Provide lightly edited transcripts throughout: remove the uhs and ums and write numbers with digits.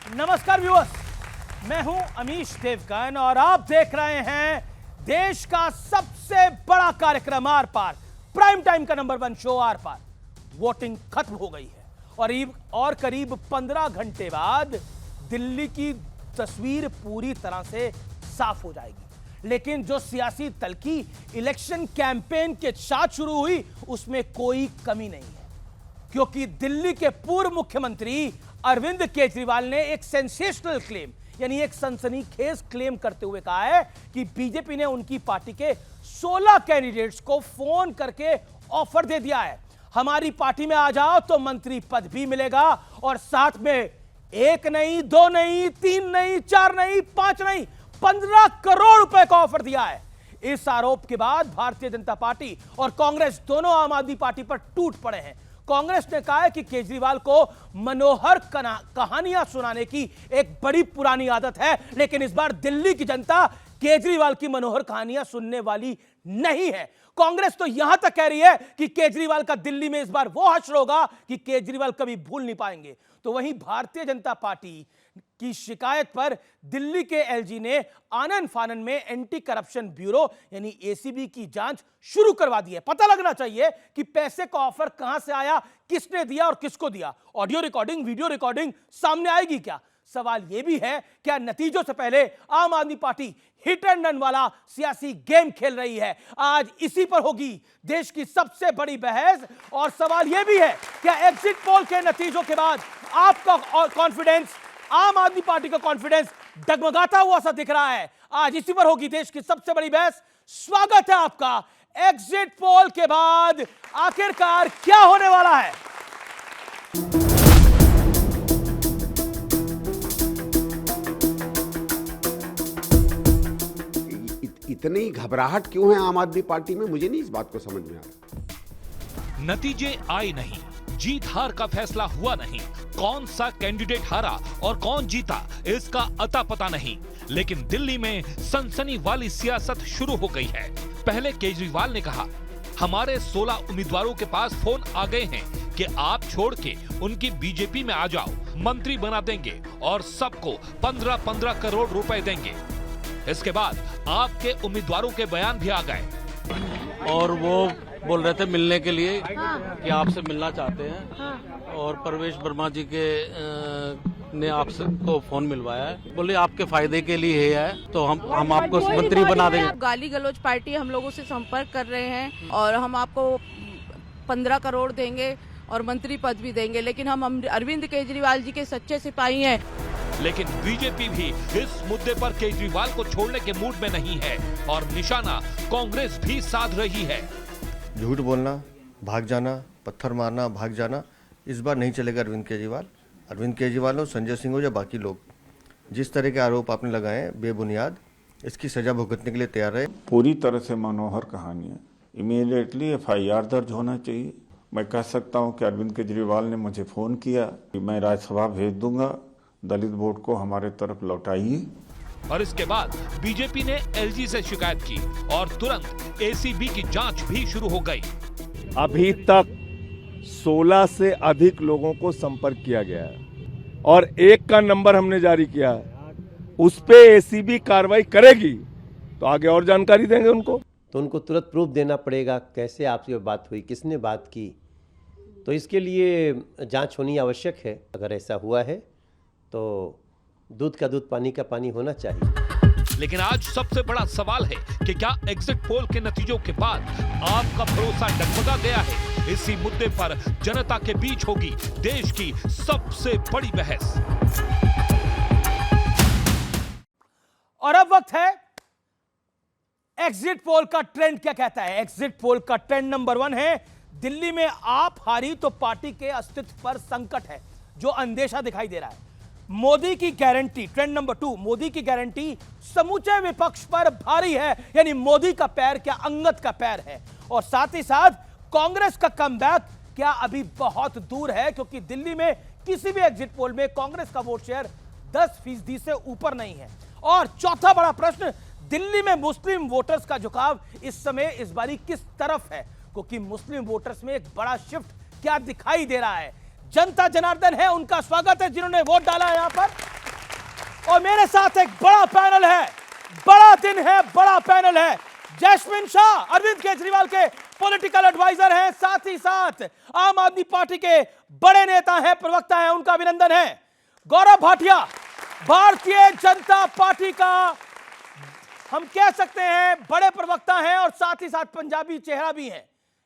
नमस्कार व्यूअर्स, मैं हूं अमीश देवगन और आप देख रहे हैं देश का सबसे बड़ा कार्यक्रम आर पार, प्राइम टाइम का number 1 show Aar Paar. Voting खत्म हो गई है और करीब 15 घंटे बाद दिल्ली की तस्वीर पूरी तरह से साफ हो जाएगी। लेकिन जो सियासी तल्खी इलेक्शन कैंपेन के साथ शुरू हुई उसमें कोई कमी नहीं है, क्योंकि दिल्ली के पूर्व मुख्यमंत्री अरविंद केजरीवाल ने एक सेंसेशनल क्लेम यानी एक सनसनीखेज क्लेम करते हुए कहा है कि बीजेपी ने उनकी पार्टी के 16 कैंडिडेट्स को फोन करके ऑफर दे दिया है, हमारी पार्टी में आ जाओ तो मंत्री पद भी मिलेगा और साथ में 1 नहीं 2 नहीं 3 नहीं 4 नहीं 5 नहीं 15 करोड़ रुपए का ऑफर दिया है। इस आरोप के बाद भारतीय जनता पार्टी और कांग्रेस दोनों आम आदमी पार्टी पर टूट पड़े हैं। कांग्रेस ने कहा है कि केजरीवाल को मनोहर कहानियां सुनाने की एक बड़ी पुरानी आदत है, लेकिन इस बार दिल्ली की जनता केजरीवाल की मनोहर कहानियां सुनने वाली नहीं है। कांग्रेस तो यहां तक कह रही है कि केजरीवाल का दिल्ली में इस बार वो हश्र होगा कि केजरीवाल कभी भूल नहीं पाएंगे। तो वहीं भारतीय जनता पार्टी की शिकायत पर दिल्ली के एलजी ने आनन फानन में एंटी करप्शन ब्यूरो यानी एसीबी की जांच शुरू करवा दी है। पता लगना चाहिए कि पैसे का ऑफर कहां से आया, किसने दिया और किसको दिया। ऑडियो रिकॉर्डिंग, वीडियो रिकॉर्डिंग सामने आएगी क्या? सवाल यह भी है, क्या नतीजों से पहले आम आदमी पार्टी हिट एंड रन वाला सियासी गेम खेल रही है? आज इसी पर होगी देश की सबसे बड़ी बहस। और सवाल यह भी है, क्या एग्जिट पोल के नतीजों के बाद आपका कॉन्फिडेंस, आम आदमी पार्टी का कॉन्फिडेंस डगमगाता हुआ सा दिख रहा है? आज इसी पर होगी देश की सबसे बड़ी बहस। स्वागत है आपका। एग्जिट पोल के बाद आखिरकार क्या होने वाला है? इतनी घबराहट क्यों है आम आदमी पार्टी में, मुझे नहीं इस बात को समझ में आ रहा। नतीजे आए नहीं, जीत हार का फैसला हुआ नहीं, कौन सा कैंडिडेट हारा और कौन जीता इसका अता पता नहीं, लेकिन दिल्ली में सनसनी वाली सियासत शुरू हो गई है। पहले केजरीवाल ने कहा, हमारे 16 उम्मीदवारों के पास फोन आ गए हैं कि आप छोड़ के उनकी बीजेपी में आ जाओ, मंत्री बना देंगे और सबको 15-15 करोड़ रुपए देंगे। इसके बाद आपके उम्मीदवारों के बयान भी आ गए और वो बोल रहे थे मिलने के लिए कि आपसे मिलना चाहते हैं और परवेश वर्मा जी के ने आपसे को फोन मिलवाया है, बोले आपके फायदे के लिए है तो हम आपको मंत्री बना देंगे। आप गाली गलौज पार्टी हम लोगों से संपर्क कर रहे हैं और हम आपको 15 करोड़ देंगे और मंत्री पद भी देंगे, लेकिन हम अरविंद केजरीवाल जी के सच्चे सिपाही हैं। लेकिन बीजेपी भी इस मुद्दे पर केजरीवाल को छोड़ने के मूड में नहीं है और निशाना कांग्रेस भी साध रही है। झूठ बोलना, भाग जाना, पत्थर मारना, भाग जाना इस बार नहीं चलेगा। अरविंद केजरीवाल हो, संजय सिंह हो या बाकी लोग, जिस तरह के आरोप आपने लगाए हैं बेबुनियाद, इसकी सजा भुगतने के लिए तैयार है। पूरी तरह से मनोहर कहानी है। इमीडिएटली FIR दर्ज होना चाहिए। मैं कह सकता हूं कि अरविंद केजरीवाल ने मुझे फोन किया कि मैं राज्यसभा भेज दूंगा, दलित वोट को हमारे तरफ लौटाइए। और इसके बाद बीजेपी ने एलजी से शिकायत की और तुरंत एसीबी की जांच भी शुरू हो गई। अभी तक 16 से अधिक लोगों को संपर्क किया गया है और एक का नंबर हमने जारी किया है, उस पे एसीबी कार्रवाई करेगी तो आगे और जानकारी देंगे उनको। तो उनको तुरंत प्रूफ देना पड़ेगा, कैसे आपसे बात हुई, किसने बात की, तो इसके लिए जांच होनी आवश्यक है। अगर ऐसा हुआ है तो दूध का दूध, पानी का पानी होना चाहिए। लेकिन आज सबसे बड़ा सवाल है कि क्या एग्जिट पोल के नतीजों के बाद आपका भरोसा डगमगा गया है? इसी मुद्दे पर जनता के बीच होगी देश की सबसे बड़ी बहस। और अब वक्त है एग्जिट पोल का ट्रेंड क्या कहता है। एग्जिट पोल का ट्रेंड नंबर 1 है, दिल्ली में आप हारी तो पार्टी के अस्तित्व पर संकट है, जो अंदेशा दिखाई दे रहा है। मोदी की गारंटी, ट्रेंड नंबर 2, मोदी की गारंटी समूचे विपक्ष पर भारी है, यानी मोदी का पैर क्या अंगद का पैर है। और साथ ही साथ कांग्रेस का कमबैक क्या अभी बहुत दूर है, क्योंकि दिल्ली में किसी भी एग्जिट पोल में कांग्रेस का वोट शेयर 10% से ऊपर नहीं है। और चौथा बड़ा प्रश्न, दिल्ली में मुस्लिम वोटर्स का झुकाव इस समय इस बारी किस तरफ है, क्योंकि मुस्लिम वोटर्स में एक बड़ा शिफ्ट क्या दिखाई दे रहा है। जनता जनार्दन है, उनका स्वागत है जिन्होंने वोट डाला है यहां पर। और मेरे साथ एक बड़ा पैनल है, बड़ा दिन है, बड़ा पैनल है। जैस्मिन शाह अरविंद केजरीवाल के पॉलिटिकल एडवाइजर हैं, साथ ही साथ आम आदमी पार्टी के बड़े नेता हैं, प्रवक्ता हैं, उनका अभिनंदन है। गौरव भाटिया भारतीय जनता पार्टी का हम कह सकते हैं बड़े प्रवक्ता हैं और साथ ही साथ पंजाबी चेहरा भी हैं,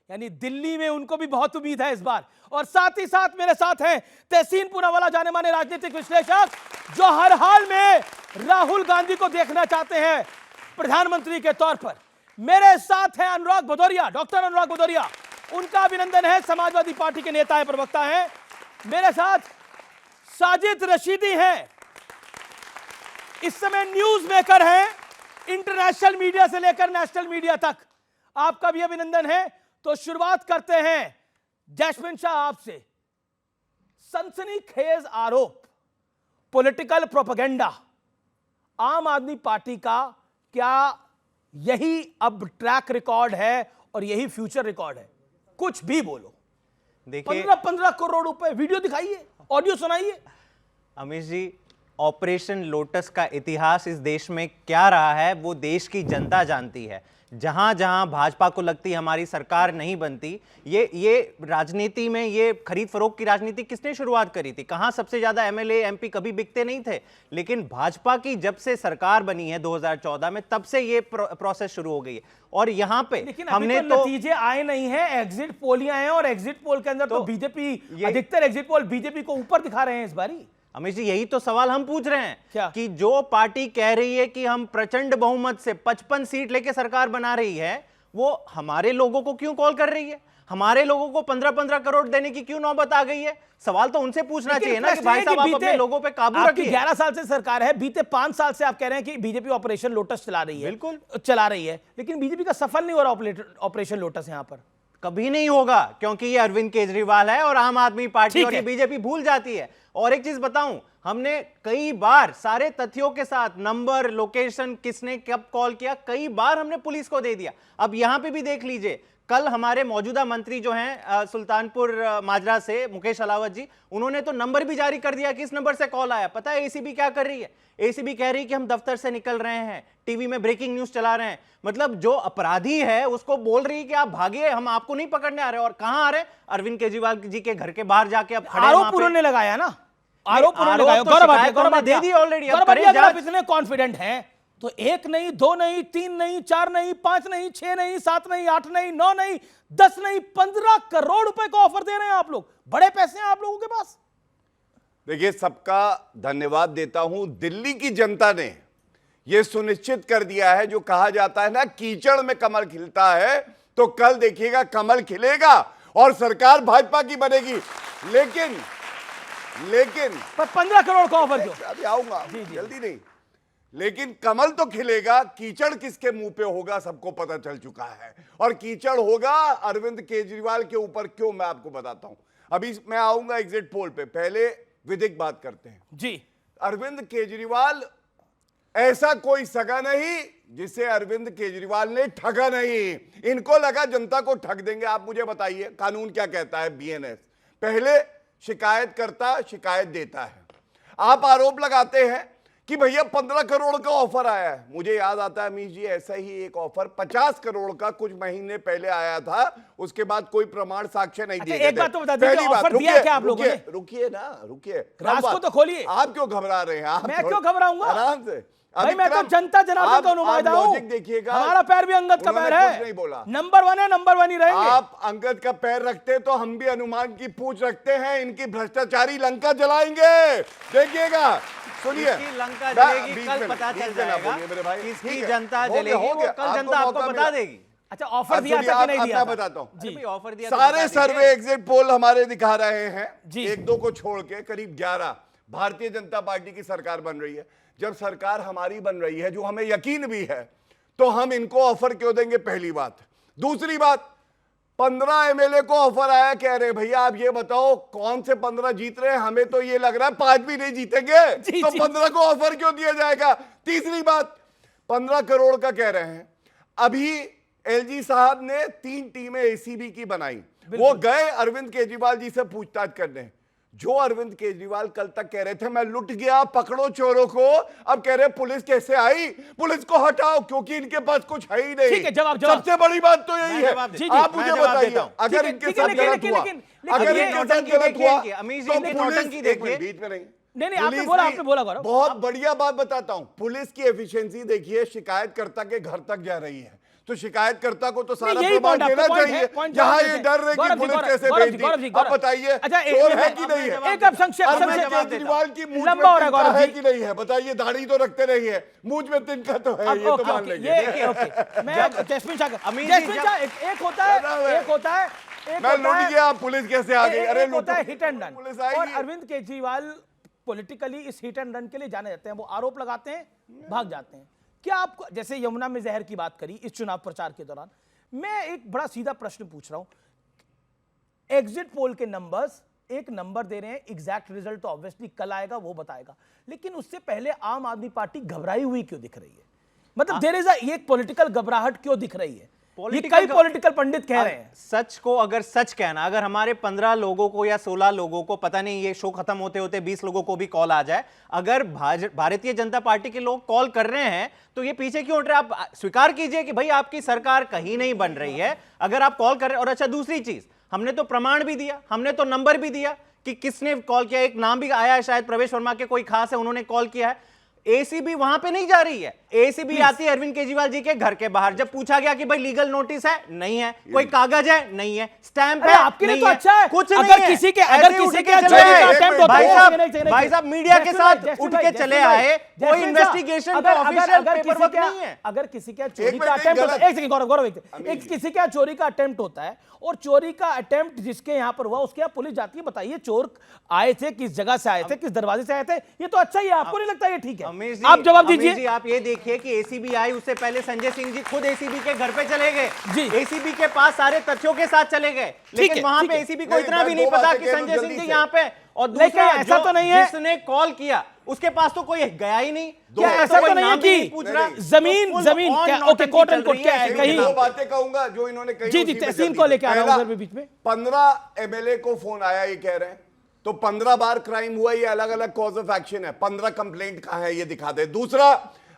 यानी दिल्ली में उनको भी बहुत उम्मीद है इस बार। और साथ ही साथ मेरे साथ हैं तहसीन पूनावाला, जाने माने राजनीतिक विश्लेषक, जो हर हाल में राहुल गांधी को देखना चाहते हैं प्रधानमंत्री के तौर पर। मेरे साथ हैं अनुराग भदौरिया, डॉक्टर अनुराग भदौरिया, उनका अभिनंदन है, समाजवादी पार्टी के नेता है, प्रवक्ता हैं। मेरे साथ साजिद रशीदी हैं, इस समय न्यूज मेकर हैं, इंटरनेशनल मीडिया से लेकर नेशनल मीडिया तक, आपका भी अभिनंदन है। तो शुरुआत करते हैं जैस्मिन शाह आपसे। सनसनीखेज आरोप, पॉलिटिकल प्रोपेगेंडा, आम आदमी पार्टी का क्या यही अब ट्रैक रिकॉर्ड है और यही फ्यूचर रिकॉर्ड है? कुछ भी बोलो। देखिए 15 करोड़ रुपए, वीडियो दिखाइए, ऑडियो सुनाइए। अमीश जी, ऑपरेशन लोटस का इतिहास इस देश में क्या रहा है वो देश की जनता जानती है। जहां जहां भाजपा को लगती हमारी सरकार नहीं बनती, ये राजनीति में ये खरीद फरोख्त की राजनीति किसने शुरुआत करी थी? कहां सबसे ज्यादा एमएलए एमपी कभी बिकते नहीं थे, लेकिन भाजपा की जब से सरकार बनी है 2014 में, तब से ये प्रोसेस शुरू हो गई है। और यहां पे लेकिन हमने अभी तो नतीजे आए नहीं है, एग्जिट पोल ही आए हैं और एग्जिट पोल के अंदर तो बीजेपी, अधिकतर एग्जिट पोल बीजेपी को ऊपर दिखा रहे हैं इस बारी। अमीश जी, यही तो सवाल हम पूछ रहे हैं क्या? कि जो पार्टी कह रही है कि हम प्रचंड बहुमत से 55 सीट लेके सरकार बना रही है, वो हमारे लोगों को क्यों कॉल कर रही है? हमारे लोगों को 15-15 करोड़ देने की क्यों नौबत आ गई है? सवाल तो उनसे पूछना चाहिए ना कि भाई साहब आप अपने लोगों पे काबू रखिए। 11 साल से सरकार है, बीते 5 साल से आप कह रहे हैं कि बीजेपी ऑपरेशन लोटस चला रही है। बिल्कुल चला रही है, लेकिन बीजेपी का सफल नहीं हो रहा ऑपरेशन लोटस। यहां पर कभी नहीं होगा, क्योंकि ये अरविंद केजरीवाल है और आम आदमी पार्टी, और ये बीजेपी भूल जाती है। और एक चीज बताऊं, हमने कई बार सारे तथ्यों के साथ नंबर, लोकेशन, किसने कब कॉल किया, कई बार हमने पुलिस को दे दिया। अब यहां पे भी देख लीजिए, कल हमारे मौजूदा मंत्री जो हैं सुल्तानपुर माजरा से मुकेश अलावत जी, उन्होंने तो नंबर भी जारी कर दिया कि इस नंबर से कॉल आया। पता है एसीबी क्या कर रही है? एसीबी कह रही है कि हम दफ्तर से निकल रहे हैं, टीवी में ब्रेकिंग न्यूज चला रहे हैं। मतलब जो अपराधी है उसको बोल रही है कि आप भागिए, हम आपको नहीं पकड़ने आ रहे। और कहां आ रहे? अरविंद केजरीवाल जी के घर के बाहर जाके अब खड़े। आरोप उन्होंने लगाया ना, आरोप उन्होंने लगाया। गौरव दे दी ऑलरेडी। आप इतने कॉन्फिडेंट हैं तो 1 नहीं, 2 नहीं, 3 नहीं, 4 नहीं, 5 नहीं, 6 नहीं, 7 नहीं, 8 नहीं, 9 नहीं, 10 नहीं, 15 करोड़ रुपए का ऑफर दे रहे हैं आप लोग। बड़े पैसे हैं आप लोगों के पास। देखिए, सबका धन्यवाद देता हूं। दिल्ली की जनता ने यह सुनिश्चित कर दिया है, जो कहा जाता है ना, कीचड़ में कमल खिलता है, तो कल देखिएगा कमल खिलेगा और सरकार भाजपा की बनेगी। लेकिन 15 करोड़ का ऑफर क्यों? अभी आऊंगा, जल्दी नहीं। लेकिन कमल तो खिलेगा, कीचड़ किसके मुंह पे होगा सबको पता चल चुका है। और कीचड़ होगा अरविंद केजरीवाल के ऊपर। क्यों, मैं आपको बताता हूं। अभी मैं आऊंगा एग्जिट पोल पे, पहले विधिक बात करते हैं जी। अरविंद केजरीवाल ऐसा कोई सगा नहीं जिसे अरविंद केजरीवाल ने ठगा नहीं। इनको लगा जनता को ठग देंगे। आप मुझे बताइए कानून क्या कहता है? बीएनएस पहले शिकायतकर्ता शिकायत देता है। आप आरोप लगाते हैं कि भैया 15 करोड़ का ऑफर आया है। मुझे याद आता है अमीश जी, ऐसा ही एक ऑफर 50 करोड़ का कुछ महीने पहले आया था। उसके बाद कोई प्रमाण साक्ष्य नहीं दिए गए। एक बात तो बता दीजिए, ऑफर दिया क्या आप लोगों ने? रुकिए ना, रुकिए, राज को तो खोलिए। आप क्यों घबरा रहे हैं? मैं क्यों घबराऊंगा? आराम से। भाई मैं तो जनता जनार्दन का नुमाइंदा हूं। देखिएगा, हमारा पैर भी अंगद का पैर है। नहीं बोला नंबर 1 है, नंबर 1 ही रहेंगे। आप अंगद का पैर रखते तो हम भी हनुमान की पूंछ रखते हैं। इनकी भ्रष्टाचारी लंका जलाएंगे, देखिएगा। सुनिए, लंका जलेगी, कल पता चल जाएगा किसकी जनता जलेगी, वो कल जनता आपको बता देगी। अच्छा, ऑफर दिया था कि नहीं दिया? मैं बताता हूं जी। ऑफर दिया, सारे सर्वे एग्जिट पोल हमारे दिखा रहे हैं, 1-2 को छोड़ के करीब 11 भारतीय जनता पार्टी की सरकार बन रही है। जब सरकार हमारी बन रही है, जो हमें यकीन भी है, तो हम इनको ऑफर क्यों देंगे? पहली बात। दूसरी बात, 15 एमएलए को ऑफर आया, कह रहे भैया आप ये बताओ कौन से 15 जीत रहे हैं? हमें तो ये लग रहा है 5 भी नहीं जीतेंगे, तो 15 को ऑफर क्यों दिया जाएगा? तीसरी बात, 15 करोड़ का कह रहे हैं। अभी एलजी साहब ने 3 टीमें एसीबी की बनाई। वो गए अरविंद केजरीवाल जी से पूछताछ करने, जो अरविंद केजरीवाल कल तक कह रहे थे मैं लुट गया, पकड़ो चोरों को, अब कह रहे पुलिस कैसे आई, पुलिस को हटाओ क्योंकि इनके पास कुछ है ही नहीं। ठीक है, जवाब। सबसे बड़ी बात तो यही है। आप मुझे बताइए, अगर इनके साथ गलत हुआ, अगर इनके साथ गलत हुआ तो पुलिस, एक मिनट बीच में नहीं, आपने बोला गौरव, बहुत बढ़िया बात बताता हूं, पुलिस की एफिशिएंसी देखिए, शिकायतकर्ता के घर तक जा रही है, तो शिकायतकर्ता को तो सारा प्रमाण देना चाहिए। यहाँ ये डर रहे कि पुलिस कैसे भेज दी, आप बताइए चोर है कि नहीं है, एक अब संक्षेप केजरीवाल की मूंछ में तिनका है कि नहीं है, बताइए, दाढ़ी तो रखते नहीं है, मूंछ में तिनका तो है, ये तो मान लेंगे। मैं लुट गया, पुलिस कैसे आ गई, अरे होता है हिट एंड रन, पुलिस और आएगी। अरविंद केजरीवाल पॉलिटिकली इस हिट एंड रन के लिए जाने जाते हैं, वो आरोप लगाते हैं, भाग जाते हैं। क्या आपको, जैसे यमुना में जहर की बात करी इस चुनाव प्रचार के दौरान, मैं एक बड़ा सीधा प्रश्न पूछ रहा हूं, एग्जिट पोल के नंबर्स एक नंबर दे रहे हैं, एग्जैक्ट रिजल्ट तो ऑब्वियसली कल आएगा, वो बताएगा, लेकिन उससे पहले आम आदमी पार्टी घबराई हुई क्यों दिख रही है? मतलब देयर इज ये पॉलिटिकल घबराहट क्यों दिख रही है? ये कई पॉलिटिकल पंडित कह रहे हैं। सच को अगर सच कहना, अगर हमारे 15 लोगों को या 16 लोगों को, पता नहीं ये शो खत्म होते होते 20 लोगों को भी कॉल आ जाए, अगर भारतीय जनता पार्टी के लोग कॉल कर रहे हैं तो ये पीछे क्यों उठ रहे हैं? आप स्वीकार कीजिए कि भाई आपकी सरकार कहीं नहीं बन रही है, अगर आप कॉल कर रहे हैं। और अच्छा, दूसरी चीज, हमने तो प्रमाण भी दिया, हमने तो नंबर भी दिया कि किसने कॉल किया, एक नाम भी आया है, शायद प्रवेश वर्मा के कोई खास है, उन्होंने कॉल किया है। एसीबी वहां पे नहीं जा रही है, एसीबी आती है अरविंद केजरीवाल जी के घर के बाहर। जब पूछा गया कि भाई लीगल नोटिस है, नहीं है, कोई कागज है, नहीं है, स्टैंप है, आपके लिए तो अच्छा है, कुछ अगर नहीं है। किसी के अटेम्प्ट होता है, भाई साहब मीडिया के साथ उठ के चले आए, कोई इन्वेस्टिगेशन का ऑफिशियल पेपरवर्क नहीं है। अगर किसी का चोरी का अटेम्प्ट होता है, एक सेकंड गौरव, एक किसी का चोरी का अटेम्प्ट होता है और चोरी का अटेम्प्ट जिसके यहां पर हुआ उसके यहां पुलिस जाती है, बताइए चोर आए थे, किस जगह से आए थे, किस दरवाजे से आए थे, ये तो अच्छा ही है, आपको नहीं लगता ये ठीक है? आप जवाब दीजिए। आप ये देखिए कि एसीबी आई, उससे पहले संजय सिंह जी खुद एसीबी के घर पे चले गए, एसीबी के पास सारे तथ्यों के साथ चले गए, लेकिन वहां पे एसीबी को इतना भी नहीं पता कि संजय सिंह जी यहाँ पे। और दूसरा, ऐसा तो नहीं है, जिसने कॉल किया उसके पास तो कोई गया ही नहीं। क्या ऐसा तो नहीं है कि जमीन क्या, ओके, कोर्ट एंड कोर्ट क्या है, कहीं दो बातें कहूंगा जो इन्होंने कही। जी तहसीन को लेकर आ रहा हूं बीच में। 15 एमएलए को फोन आया, ये कह रहे हैं, तो 15 बार क्राइम हुआ, ये अलग अलग कॉज ऑफ एक्शन है, 15 कंप्लेंट कहां है ये दिखा दे। दूसरा,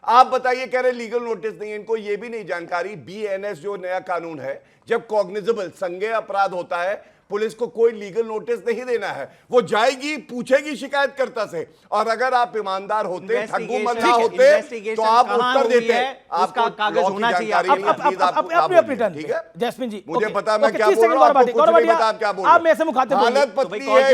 आप बताइए, कह रहे लीगल नोटिस नहीं है, इनको ये भी नहीं जानकारी, बीएनएस जो नया कानून है, जब कॉग्निजेबल संज्ञेय अपराध होता है, पुलिस को कोई लीगल नोटिस नहीं देना है, वो जाएगी, पूछेगी शिकायतकर्ता से, और अगर आप ईमानदार होते, ठग्गू मत ना होते, तो आप उत्तर देते। आपका कागज होना चाहिए, ठीक है जैस्मिन जी, मुझे पता मैं क्या बोल रहा हूं, आपको कुछ नहीं पता आप क्या बोल रहे हैं। हालत पतली है,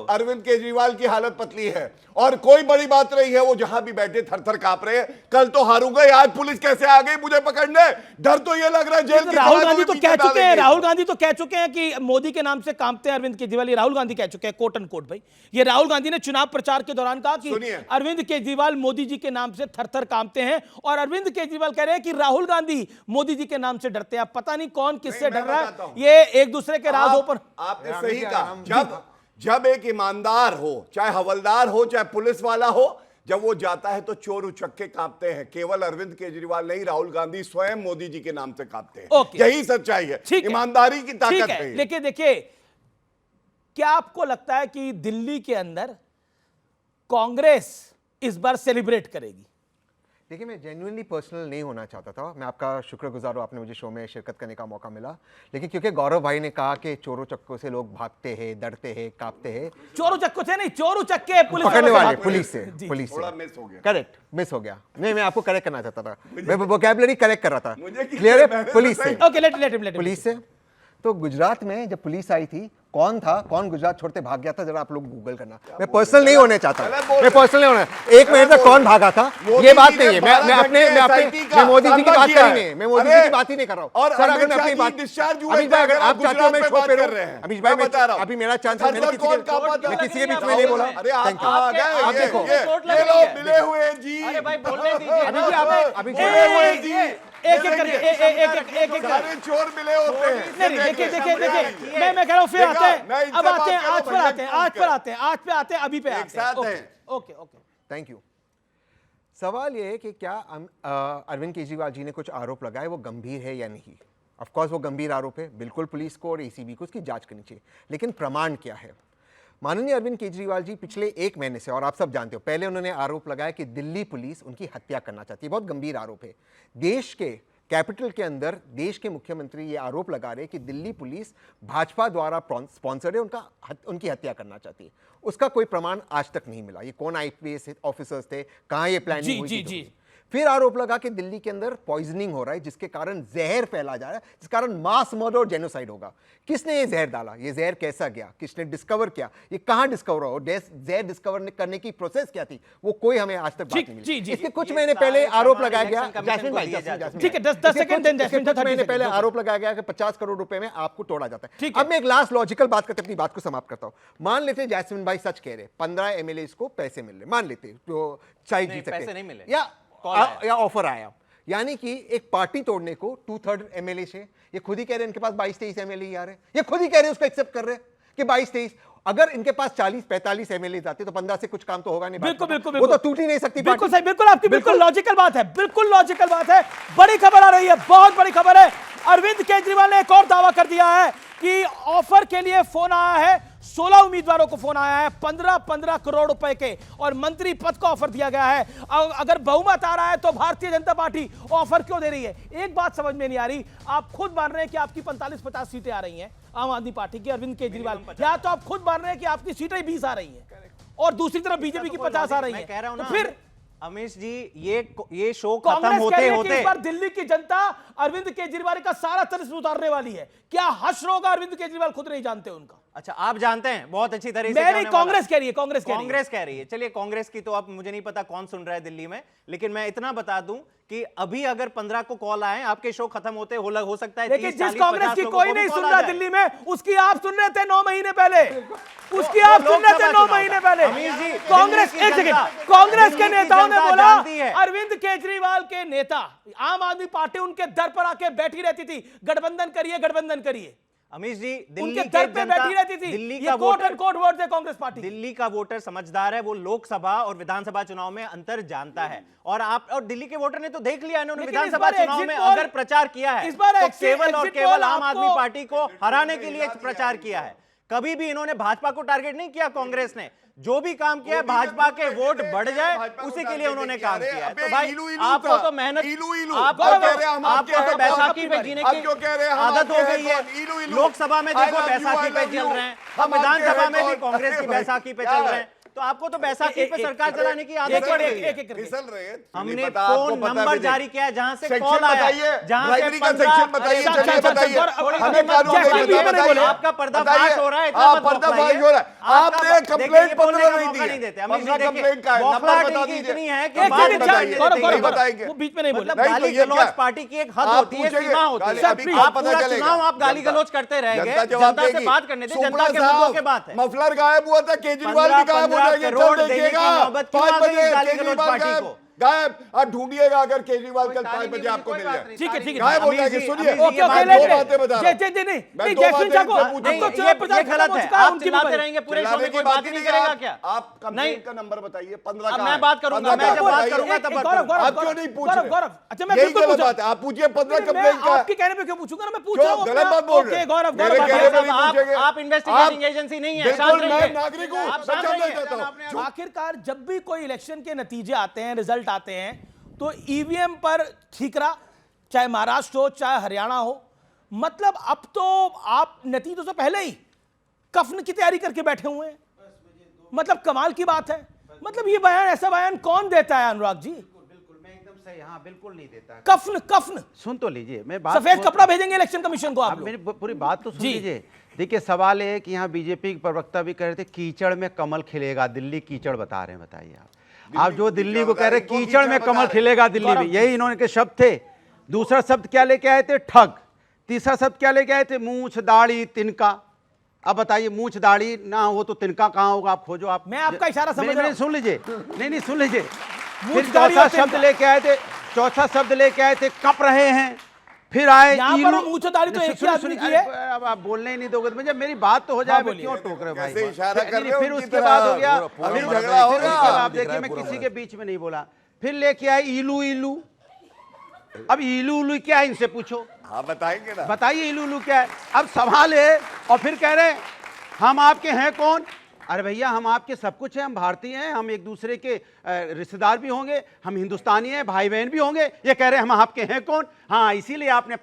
अरविंद केजरीवाल की हालत पतली है, और कोई बड़ी बात नहीं है, वो जहां भी बैठे थर थर कांप रहे हैं। कल तो हारूंगा, आज पुलिस कैसे आ गई मुझे पकड़ने, डर तो ये लग रहा है जेल की। राहुल गांधी तो कह चुके हैं, राहुल गांधी तो कह चुके हैं कि मोदी के नाम से कांपते हैं अरविंद केजरीवाल, ये राहुल गांधी कह चुके हैं, कोट एंड कोट। भाई ये राहुल गांधी ने चुनाव प्रचार के दौरान कहा कि अरविंद केजरीवाल मोदी जी के नाम से थर थर कांपते हैं, और अरविंद केजरीवाल कह रहे हैं कि राहुल गांधी मोदी जी के नाम से डरते हैं। पता नहीं कौन किससे डर रहा है, ये एक दूसरे के राज ओपन। आपने सही कहा, जब एक ईमानदार हो, चाहे हवलदार हो, चाहे पुलिस वाला हो, जब वो जाता है तो चोर उचक के कांपते हैं। केवल अरविंद केजरीवाल नहीं, राहुल गांधी स्वयं मोदी जी के नाम से कांपते हैं। यही सच्चाई है, ईमानदारी की ताकत है। लेकिन देखिए, क्या आपको लगता है कि दिल्ली के अंदर कांग्रेस इस बार सेलिब्रेट करेगी? देखिए, मैं जेन्युइनली पर्सनल नहीं होना चाहता था, मैं आपका शुक्रगुजार हूँ, आपने मुझे शो में शिरकत करने का मौका मिला, लेकिन क्योंकि गौरव भाई ने कहा कि चोरों चक्कों से लोग भागते हैं, डरते हैं, कांपते हैं। चोरों चक्कों से नहीं, चोरों चक्के पुलिस पकड़ने वाले, पुलिस से मिस हो गया। करेक्ट, मिस हो गया। नहीं, मैं आपको करेक्ट करना चाहता था, मैं वोकैबुलरी करेक्ट कर रहा था। क्लियर है? पुलिस से, पुलिस से। तो गुजरात में जब पुलिस आई थी, कौन था, कौन गुजरात छोड़ते भाग गया था, जरा आप लोग गूगल करना। मैं पर्सनल नहीं होने चाहता, मैं पर्सनल नहीं होना। एक मिनट में कौन भागा था ये बात नहीं है, मैं मोदी जी की बात कर नहीं है, मैं मोदी जी की बात ही नहीं कर रहा हूँ सर। अगर मैं अपनी बात, अमित भाई अगर आप चाहते हो मैं शो पे रहूं, अमित भाई मैं बता रहा हूं, अभी मेरा चांस है, मैंने किसी के बीच में नहीं बोला। Thank you. आप देखो, ये लोग मिले हुए जी, अरे भाई बोलने दीजिए। अभी एक सारे चोर मिले होते हैं। देखिए, मैं कह रहा हूं, फिर आते हैं, अब आते हैं, आज पे आते हैं, अभी पे आते हैं। Okay, thank you. सवाल ये है कि क्या अरविंद केजरीवाल जी ने कुछ आरोप लगाए, वो गंभीर है या नहीं? ऑफ कोर्स वो गंभीर आरोप है, बिल्कुल पुलिस को और एसीबी को उसकी जांच करनी चाहिए, लेकिन प्रमाण क्या है? माननीय अरविंद केजरीवाल जी पिछले 1 महीने से, और आप सब जानते हो, पहले उन्होंने आरोप लगाया कि दिल्ली पुलिस उनकी हत्या करना चाहती है। बहुत गंभीर आरोप है। देश के कैपिटल के अंदर देश के मुख्यमंत्री ये आरोप लगा रहे हैं कि दिल्ली पुलिस भाजपा द्वारा स्पॉन्सर्ड है, उनकी हत्या करना चाहती है। उसका कोई प्रमाण आज तक नहीं मिला। ये कौन आईपीएस ऑफिसर्स थे, कहां ये प्लानिंग हुई थी। फिर आरोप लगा कि दिल्ली के अंदर पॉइजनिंग हो रहा है, जिसके कारण जहर फैला जा रहा है, जिस कारण मास मर्डर और जेनोसाइड होगा। किसने ये जहर डाला, ये जहर कैसा गया, किसने डिस्कवर किया, ये कहां डिस्कवर हो, जहर डिस्कवर करने की प्रोसेस क्या थी, वो कोई हमें आज तक बात नहीं मिली। इसके कुछ महीने पहले आरोप लगाया गया, जैस्मिन भाई, ठीक है, 10 सेकंड दें, कुछ महीने पहले आरोप लगाया गया कि 50 करोड़ रुपए में आपको तोड़ा जाता है। अब मैं एक लास्ट लॉजिकल बात करते अपनी बात को समाप्त करता हूं। मान लेते जैस्मिन भाई सच कह रहे, 15 एमएलए को पैसे मिल रहे, मान लेते जो चाहे जीत सके, या ऑफर आया, यानी कि एक पार्टी तोड़ने को 2/3 एमएलए से, ये खुद ही कह रहे हैं इनके पास 22-23 एमएलए आ रहे हैं, ये खुद ही कह रहे हैं उसको एक्सेप्ट कर रहे हैं कि 22-23, अगर इनके पास 40-45 एमएलए आते तो 15 से कुछ काम तो होगा नहीं। बिल्कुल, वो तो टूट ही नहीं सकती। बिल्कुल सही, बिल्कुल आपकी बिल्कुल लॉजिकल बात है, बिल्कुल लॉजिकल बात है। बड़ी खबर आ रही है, बहुत बड़ी खबर है। अरविंद केजरीवाल ने एक और दावा कर दिया है कि ऑफर के लिए फोन आया है, 16 उम्मीदवारों को फोन आया है, 15-15 करोड़ रुपए के, और मंत्री पद का ऑफर दिया गया है। अगर बहुमत आ रहा है तो भारतीय जनता पार्टी ऑफर क्यों दे रही है? एक बात समझ में नहीं आ रही, आप खुद मान रहे हैं कि आपकी 45-50 सीटें आ रही हैं आम आदमी पार्टी की, अरविंद केजरीवाल, या तो आप खुद मान रहे हैं कि आपकी सीटें 20 आ रही हैं और दूसरी तरफ बीजेपी की 50 आ रही है, तो फिर अमीश जी ये शो खत्म होते होते इस बार दिल्ली की जनता अरविंद केजरीवाल का सारा चरित्र उतारने वाली है। क्या हश्र होगा अरविंद केजरीवाल खुद नहीं जानते उनका। अच्छा, आप जानते हैं बहुत अच्छी तरह से। नहीं, कांग्रेस कह रही है, कांग्रेस कह रही है। चलिए, कांग्रेस की तो अब मुझे नहीं पता कौन सुन रहा है दिल्ली में, लेकिन मैं इतना बता दूं कि अभी अगर 15 को कॉल आए, आपके शो खत्म होते हो सकता है, लेकिन जिस कांग्रेस की कोई नहीं सुन रहा दिल्ली में, उसकी आप सुन रहे थे 9 महीने पहले, उसकी आप सुन रहे थे 9 महीने पहले। कांग्रेस, एक सेकंड, कांग्रेस के नेताओं ने बोला अरविंद केजरीवाल के नेता, आम आदमी पार्टी उनके दर पर आके बैठी रहती थी, गठबंधन करिए, गठबंधन करिए। अमीश जी, दिल्ली के पे बैठी रहती थी। दिल्ली का वोटर कोड वोट है कांग्रेस पार्टी। दिल्ली का वोटर समझदार है, वो लोकसभा और विधानसभा चुनाव में अंतर जानता है, और दिल्ली के वोटर ने तो देख लिया, इन्होंने विधानसभा चुनाव में अगर प्रचार किया है तो केवल और केवल आम आदमी पार्टी को हराने के लिए प्रचार किया है। कभी भी इन्होंने भाजपा को टारगेट नहीं किया। कांग्रेस ने जो भी काम किया है, भाजपा के वोट बढ़ जाए उसी के लिए उन्होंने काम किया है। तो भाई, आपको तो मेहनत, आपको तो बैसाखी पे जीने की आदत हो गई है। लोकसभा में देखो बैसाखी पे चल रहे हैं, हम विधानसभा में भी कांग्रेस की बैसाखी पे चल रहे हैं, तो आपको तो बैसाखी पे सरकार चलाने की आदत पड़ गई है। हमने फोन नंबर जारी किया है जहां से कॉल आया, जहां से आपका पर्दाफाश हो रहा है, पर्दाफाश हो रहा है। आपने कंप्लेंट पत्र नहीं देते। इतनी है कि बीच में नहीं बोला। गाली गलौज पार्टी की एक हद होती है, सीमा होती है। आप पूरा चुनाव आप गाली गलौज करते रहेंगे, जनता से बात करने दे, जनता के मुद्दों के बात है। मफलर गायब हुआ था, केजरीवाल भी गायब हो जाएंगे, चल देखिएगा 5 बजे केजरीवाल गायब, आप ढूंढिएगा अगर केजरीवाल कल 5 बजे आपको मिल जाए। ठीक है, ठीक है, गायब हो जाएगी। सुनिए, ओके, दो बातें बता रहा हूं। नहीं, जैस्मिन साहब को ये गलत है, आप चिल्लाते रहेंगे पूरे शो में, कोई बात नहीं करेगा क्या? आप कंप्लेंट का नंबर बताइए, 15 का। मैं बात करूंगा, मैं जब बात करूंगा तब आप क्यों नहीं पूछ रहे? गौरव, अच्छा मैं बिल्कुल पूछ रहा, आप पूछिए 15 कंप्लेंट का। आपके कहने पे क्यों पूछूंगा ना, मैं पूछ रहा हूं। गलत बात बोल रहे हैं। गौरव, आप इन्वेस्टिगेटिंग एजेंसी नहीं है, शांत रहिए। मैं नागरिक हूं, समझना चाहता हूं। आखिरकार जब भी कोई इलेक्शन के नतीजे आते हैं, रिजल्ट आते हैं, तो ईवीएम पर ठीकरा, चाहे महाराष्ट्र हो चाहे हरियाणा हो, मतलब अब तो आप नतीजों से पहले ही कफन की तैयारी करके बैठे हुए हैं। मतलब कमाल की बात है। मतलब ये बयान, ऐसा बयान कौन देता है अनुराग जी? बिल्कुल, मैं एकदम सही, हाँ बिल्कुल नहीं देता। कफन सुन तो लीजिए, मैं बात, सफेद कपड़ा भेजेंगे इलेक्शन कमीशन को आप लोग। मेरी पूरी बात तो सुन लीजिए। देखिए, सवाल है कि यहाँ बीजेपी के प्रवक्ता भी कह रहे थे कीचड़ में कमल खिलेगा, दिल्ली कीचड़ बता रहे हैं। बताइए आप जो दिल्ली को कह रहे कीचड़ में कमल खिलेगा दिल्ली में, यही इन्होंने के शब्द थे। दूसरा शब्द क्या लेके आए थे? ठग। तीसरा शब्द क्या लेके आए थे? मूछ, दाढ़ी, तिनका। अब बताइए, मूछ दाढ़ी ना हो तो तिनका कहां होगा? आप खोजो। आप, मैं आपका इशारा समझ रहा हूं। सुन लीजिए, नहीं सुन लीजिए। फिर चौथा शब्द लेके आए थे, कप रहे हैं। फिर आए मूछ दाढ़ी तो एक ही आदमी की है। अब आप बोलने ही नहीं दोगे तो मुझे, मेरी बात तो हो जाए, क्यों टोक रहे भाई? फिर उसके बाद हो गया, आप देखिए मैं किसी के बीच में नहीं बोला। फिर लेके आए इलू। अब इलू क्या है, इनसे पूछो। हाँ, बताएंगे ना, बताइए इलू क्या है। अब सवाल है, और फिर कह रहे हैं हम आपके हैं कौन? अरे भैया हम आपके सब कुछ हैं, हम भारतीय हैं, हम एक दूसरे के रिश्तेदार भी होंगे, हम हिंदुस्तानी हैं, भाई बहन भी होंगे। ये कह रहे हैं हम आपके हैं कौन? हाँ, इसीलिए आपने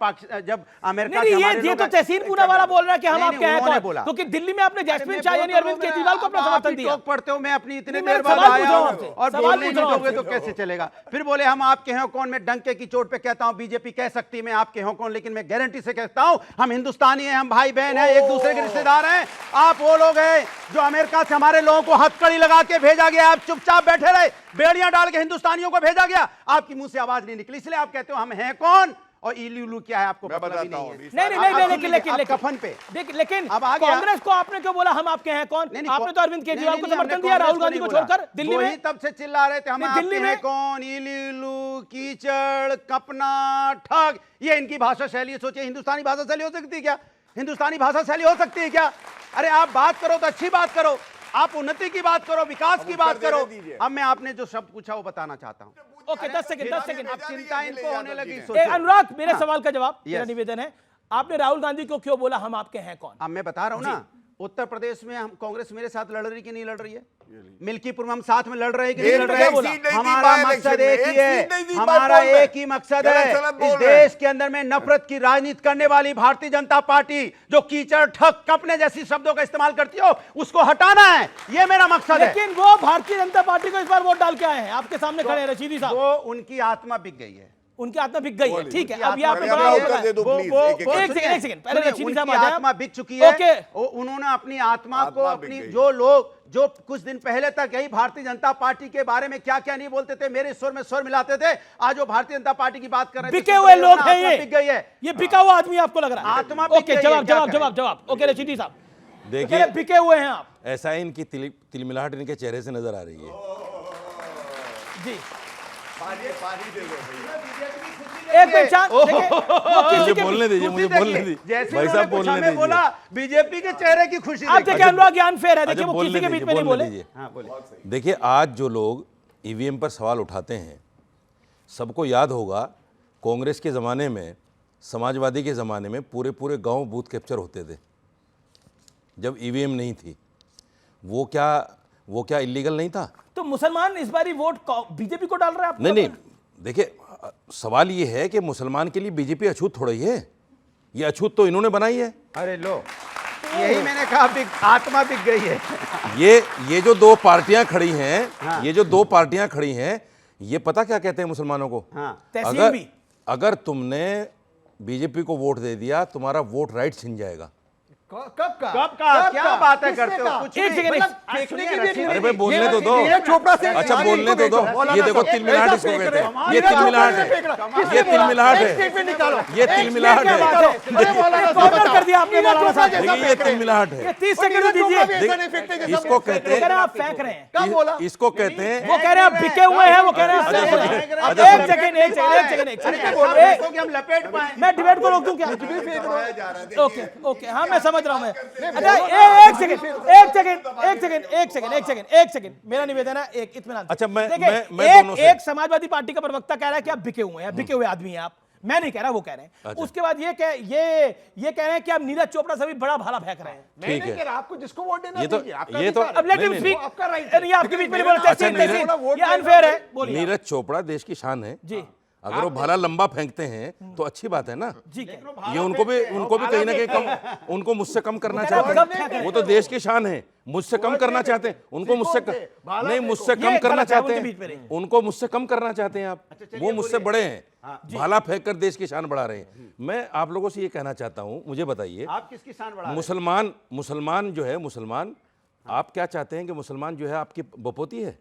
जब अमेरिका नहीं, ये तो तहसीन पूनावाला बोल रहा है कि हम आपके हैं कौन? बोला क्योंकि दिल्ली में आपने जैस्मिन शाह यानी अरविंद केजरीवाल को अपना समर्थन दिया। टोक पढ़ते हो, मैं अपनी इतने नहीं, देर मैं बाद सवाल आया पूछ रहा हूं हूं आपसे, और सवाल बोलने पूछ नहीं रहा हूं दोगे तो कैसे चलेगा? फिर बोले हम आपके हैं कौन? मैं डंके की चोट पे कहता हूं बीजेपी कह सकती है मैं आपके हैं कौन, लेकिन मैं गारंटी से कहता हूं हम हिंदुस्तानी हैं, हम भाई बहन हैं, एक दूसरे के रिश्तेदार हैं। आप वो लोग हैं जो अमेरिका से हमारे लोगों को हथकड़ी लगा के भेजा गया, आप चुपचाप बैठे रहे, बेड़ियां डाल के हिंदुस्तानियों को भेजा गया, आपकी मुंह से आवाज नहीं निकली, इसलिए आप कहते हो हम हैं कौन और इलू क्या है आपको पता भी नहीं है। नहीं, लेकिन कफन पे लेकिन अब आ गया। कांग्रेस को आपने क्यों बोला हम आपके हैं कौन? आपने तो अरविंद केजरीवाल को समर्थन दिया, राहुल गांधी को छोड़कर दिल्ली में। तब से चिल्ला रहे थे हम दिल्ली में कौन, इलू कीचड़ कपना ठग, ये इनकी भाषा शैली। सोचिए हिंदुस्तानी भाषा शैली हो सकती है क्या? हिंदुस्तानी भाषा शैली हो सकती है क्या? अरे आप बात करो तो अच्छी बात करो, आप उन्नति की बात करो, विकास की बात करो। अब मैं आपने जो शब्द पूछा वो बताना चाहता हूं। Okay, 10 second. अब चिंता इनको होने लगी। अनुराग, मेरे सवाल का जवाब, मेरा निवेदन है, आपने राहुल गांधी को क्यों बोला हम आपके हैं कौन? अब मैं बता रहा हूं ना, उत्तर प्रदेश में हम कांग्रेस मेरे साथ लड़ रही कि नहीं लड़ रही है? मिल्कीपुर में हम साथ में लड़ रहे हैं कि नहीं लड़ रहे हैं? हमारा मकसद एक ही है, हमारा एक ही मकसद है, इस देश के अंदर में नफरत की राजनीति करने वाली भारतीय जनता पार्टी जो कीचड़ ठग कपने जैसी शब्दों का इस्तेमाल करती हो उसको हटाना है, ये मेरा मकसद है। लेकिन वो भारतीय जनता पार्टी को इस बार वोट डाल के आए हैं, आपके सामने खड़े हैं रशीदी साहब। वो उनकी आत्मा बिक गई है, उनकी आत्मा बिक गई है, ठीक है। अभी आपने एक सेकंड पहले रशीदी साहब आत्मा बिक चुकी है। उन्होंने अपनी आत्मा को, अपनी जो लोग जो कुछ दिन पहले तक यही भारतीय जनता पार्टी के बारे में क्या क्या नहीं बोलते थे, मेरे स्वर में स्वर मिलाते थे, आज वो भारतीय जनता पार्टी की बात कर रहे हैं। बिके हुए लोग हैं ये, बिक गई है, ये बिका हुआ आदमी आपको लग रहा है? आत्मा ओके, जवाब। ओके रशीदी साहब, देखिए बिके हुए हैं आप। ऐसा ही इनकी तिलमिलाहट इनके चेहरे से नजर आ रही है जी। मुझे बोलने दीजिए, मुझे बोलने दीजिए भाई साहब, बोलने दीजिए। बोला बीजेपी के चेहरे की खुशी। आप देखिए अनुराग ज्ञान फेर है, देखिए वो किसी के बीच में नहीं बोले। देखिए आज जो लोग ईवीएम पर सवाल उठाते हैं, सबको याद होगा कांग्रेस के ज़माने में, समाजवादी के ज़माने में पूरे गांव बूथ कैप्चर होते थे जब ईवीएम नहीं थी। वो क्या इलीगल नहीं था? तो मुसलमान इस बारी वोट बीजेपी को डाल रहे हैं? नहीं, देखिए सवाल ये है कि मुसलमान के लिए बीजेपी अछूत थोड़ी है, ये अछूत तो इन्होंने बनाई है। अरे लो, यही मैंने कहा, आत्मा बिक गई है। ये जो दो पार्टियां खड़ी हैं, हाँ। ये जो दो पार्टियां खड़ी हैं, ये पता क्या कहते हैं मुसलमानों को? हाँ। अगर तुमने बीजेपी को वोट दे दिया, तुम्हारा वोट राइट छिन जाएगा। कब का क्या बातें करते हो? कुछ अरे भाई बोलने तो दो। अच्छा बोलने तो दो। ये देखो तिलमिलाहट इसको कहते हैं, ये तिलमिलाहट है, ये तिलमिलाहट है, ये तिलमिलाहट है, ये तिलमिलाहट है। 30 सेकंड दीजिए। इसको कहते हैं, आप फेंक रहे हैं, इसको कहते हैं, वो कह रहे हैं बिके हुए हैं, वो कह रहे हैं। एक सेकंड, हम लपेट पाए, मैं डिबेट को रोक दूं क्या? ओके, हाँ मैं समझ रहा हूं मैं। अच्छा एक सेकंड, मेरा निवेदन है, एक इत्मीनान। अच्छा मैं एक समाजवादी पार्टी का प्रवक्ता कह रहा है कि आप बिके हुए हैं, बिके हुए आदमी हैं आप। मैं नहीं कह रहा, वो कह रहे हैं। अच्छा। उसके बाद ये कह रहे हैं कि आप नीरज चोपड़ा से भी बड़ा भाला फेंक रहे हैं। ठीक है, आपको जिसको वोट देना ये तो अब लेट हिम स्पीक, आपके बीच में ये अनफेयर है। नीरज चोपड़ा देश की शान है जी। अगर वो भाला लंबा फेंकते हैं तो अच्छी बात है ना। ये उनको भी कहीं ना कहीं कम, उनको मुझसे कम करना चाहते हैं। वो तो देश की शान है, मुझसे कम करना चाहते हैं, उनको मुझसे कम करना चाहते हैं, उनको मुझसे कम करना चाहते हैं आप। वो मुझसे बड़े हैं, भाला फेंक कर देश की शान बढ़ा रहे हैं। मैं आप लोगों से ये कहना चाहता हूँ, मुझे बताइए आप किसकी शान बढ़ा रहे हैं? मुसलमान जो है, मुसलमान आप क्या चाहते हैं कि मुसलमान जो है आपकी बपोती है?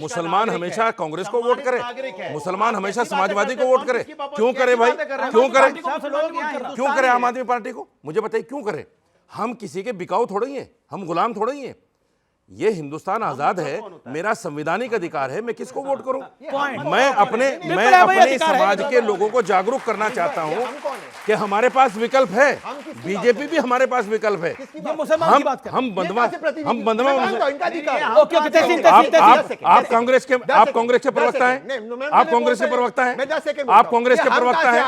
मुसलमान हमेशा कांग्रेस को वोट करे, मुसलमान हमेशा समाजवादी को वोट करे। क्यों करे भाई? क्यों करे आम आदमी पार्टी को? मुझे बताइए क्यों करे? हम किसी के बिकाऊ थोड़े ही हैं, हम गुलाम थोड़े ही हैं। ये हिंदुस्तान आजाद है, मेरा संवैधानिक अधिकार है, मैं किसको वोट करूं? मैं अपने समाज के लोगों को जागरूक करना चाहता हूं कि हमारे पास विकल्प है, बीजेपी भी हमारे पास विकल्प है। हम बंधवा आप कांग्रेस के प्रवक्ता हैं, आप कांग्रेस के प्रवक्ता हैं, आप कांग्रेस के प्रवक्ता हैं,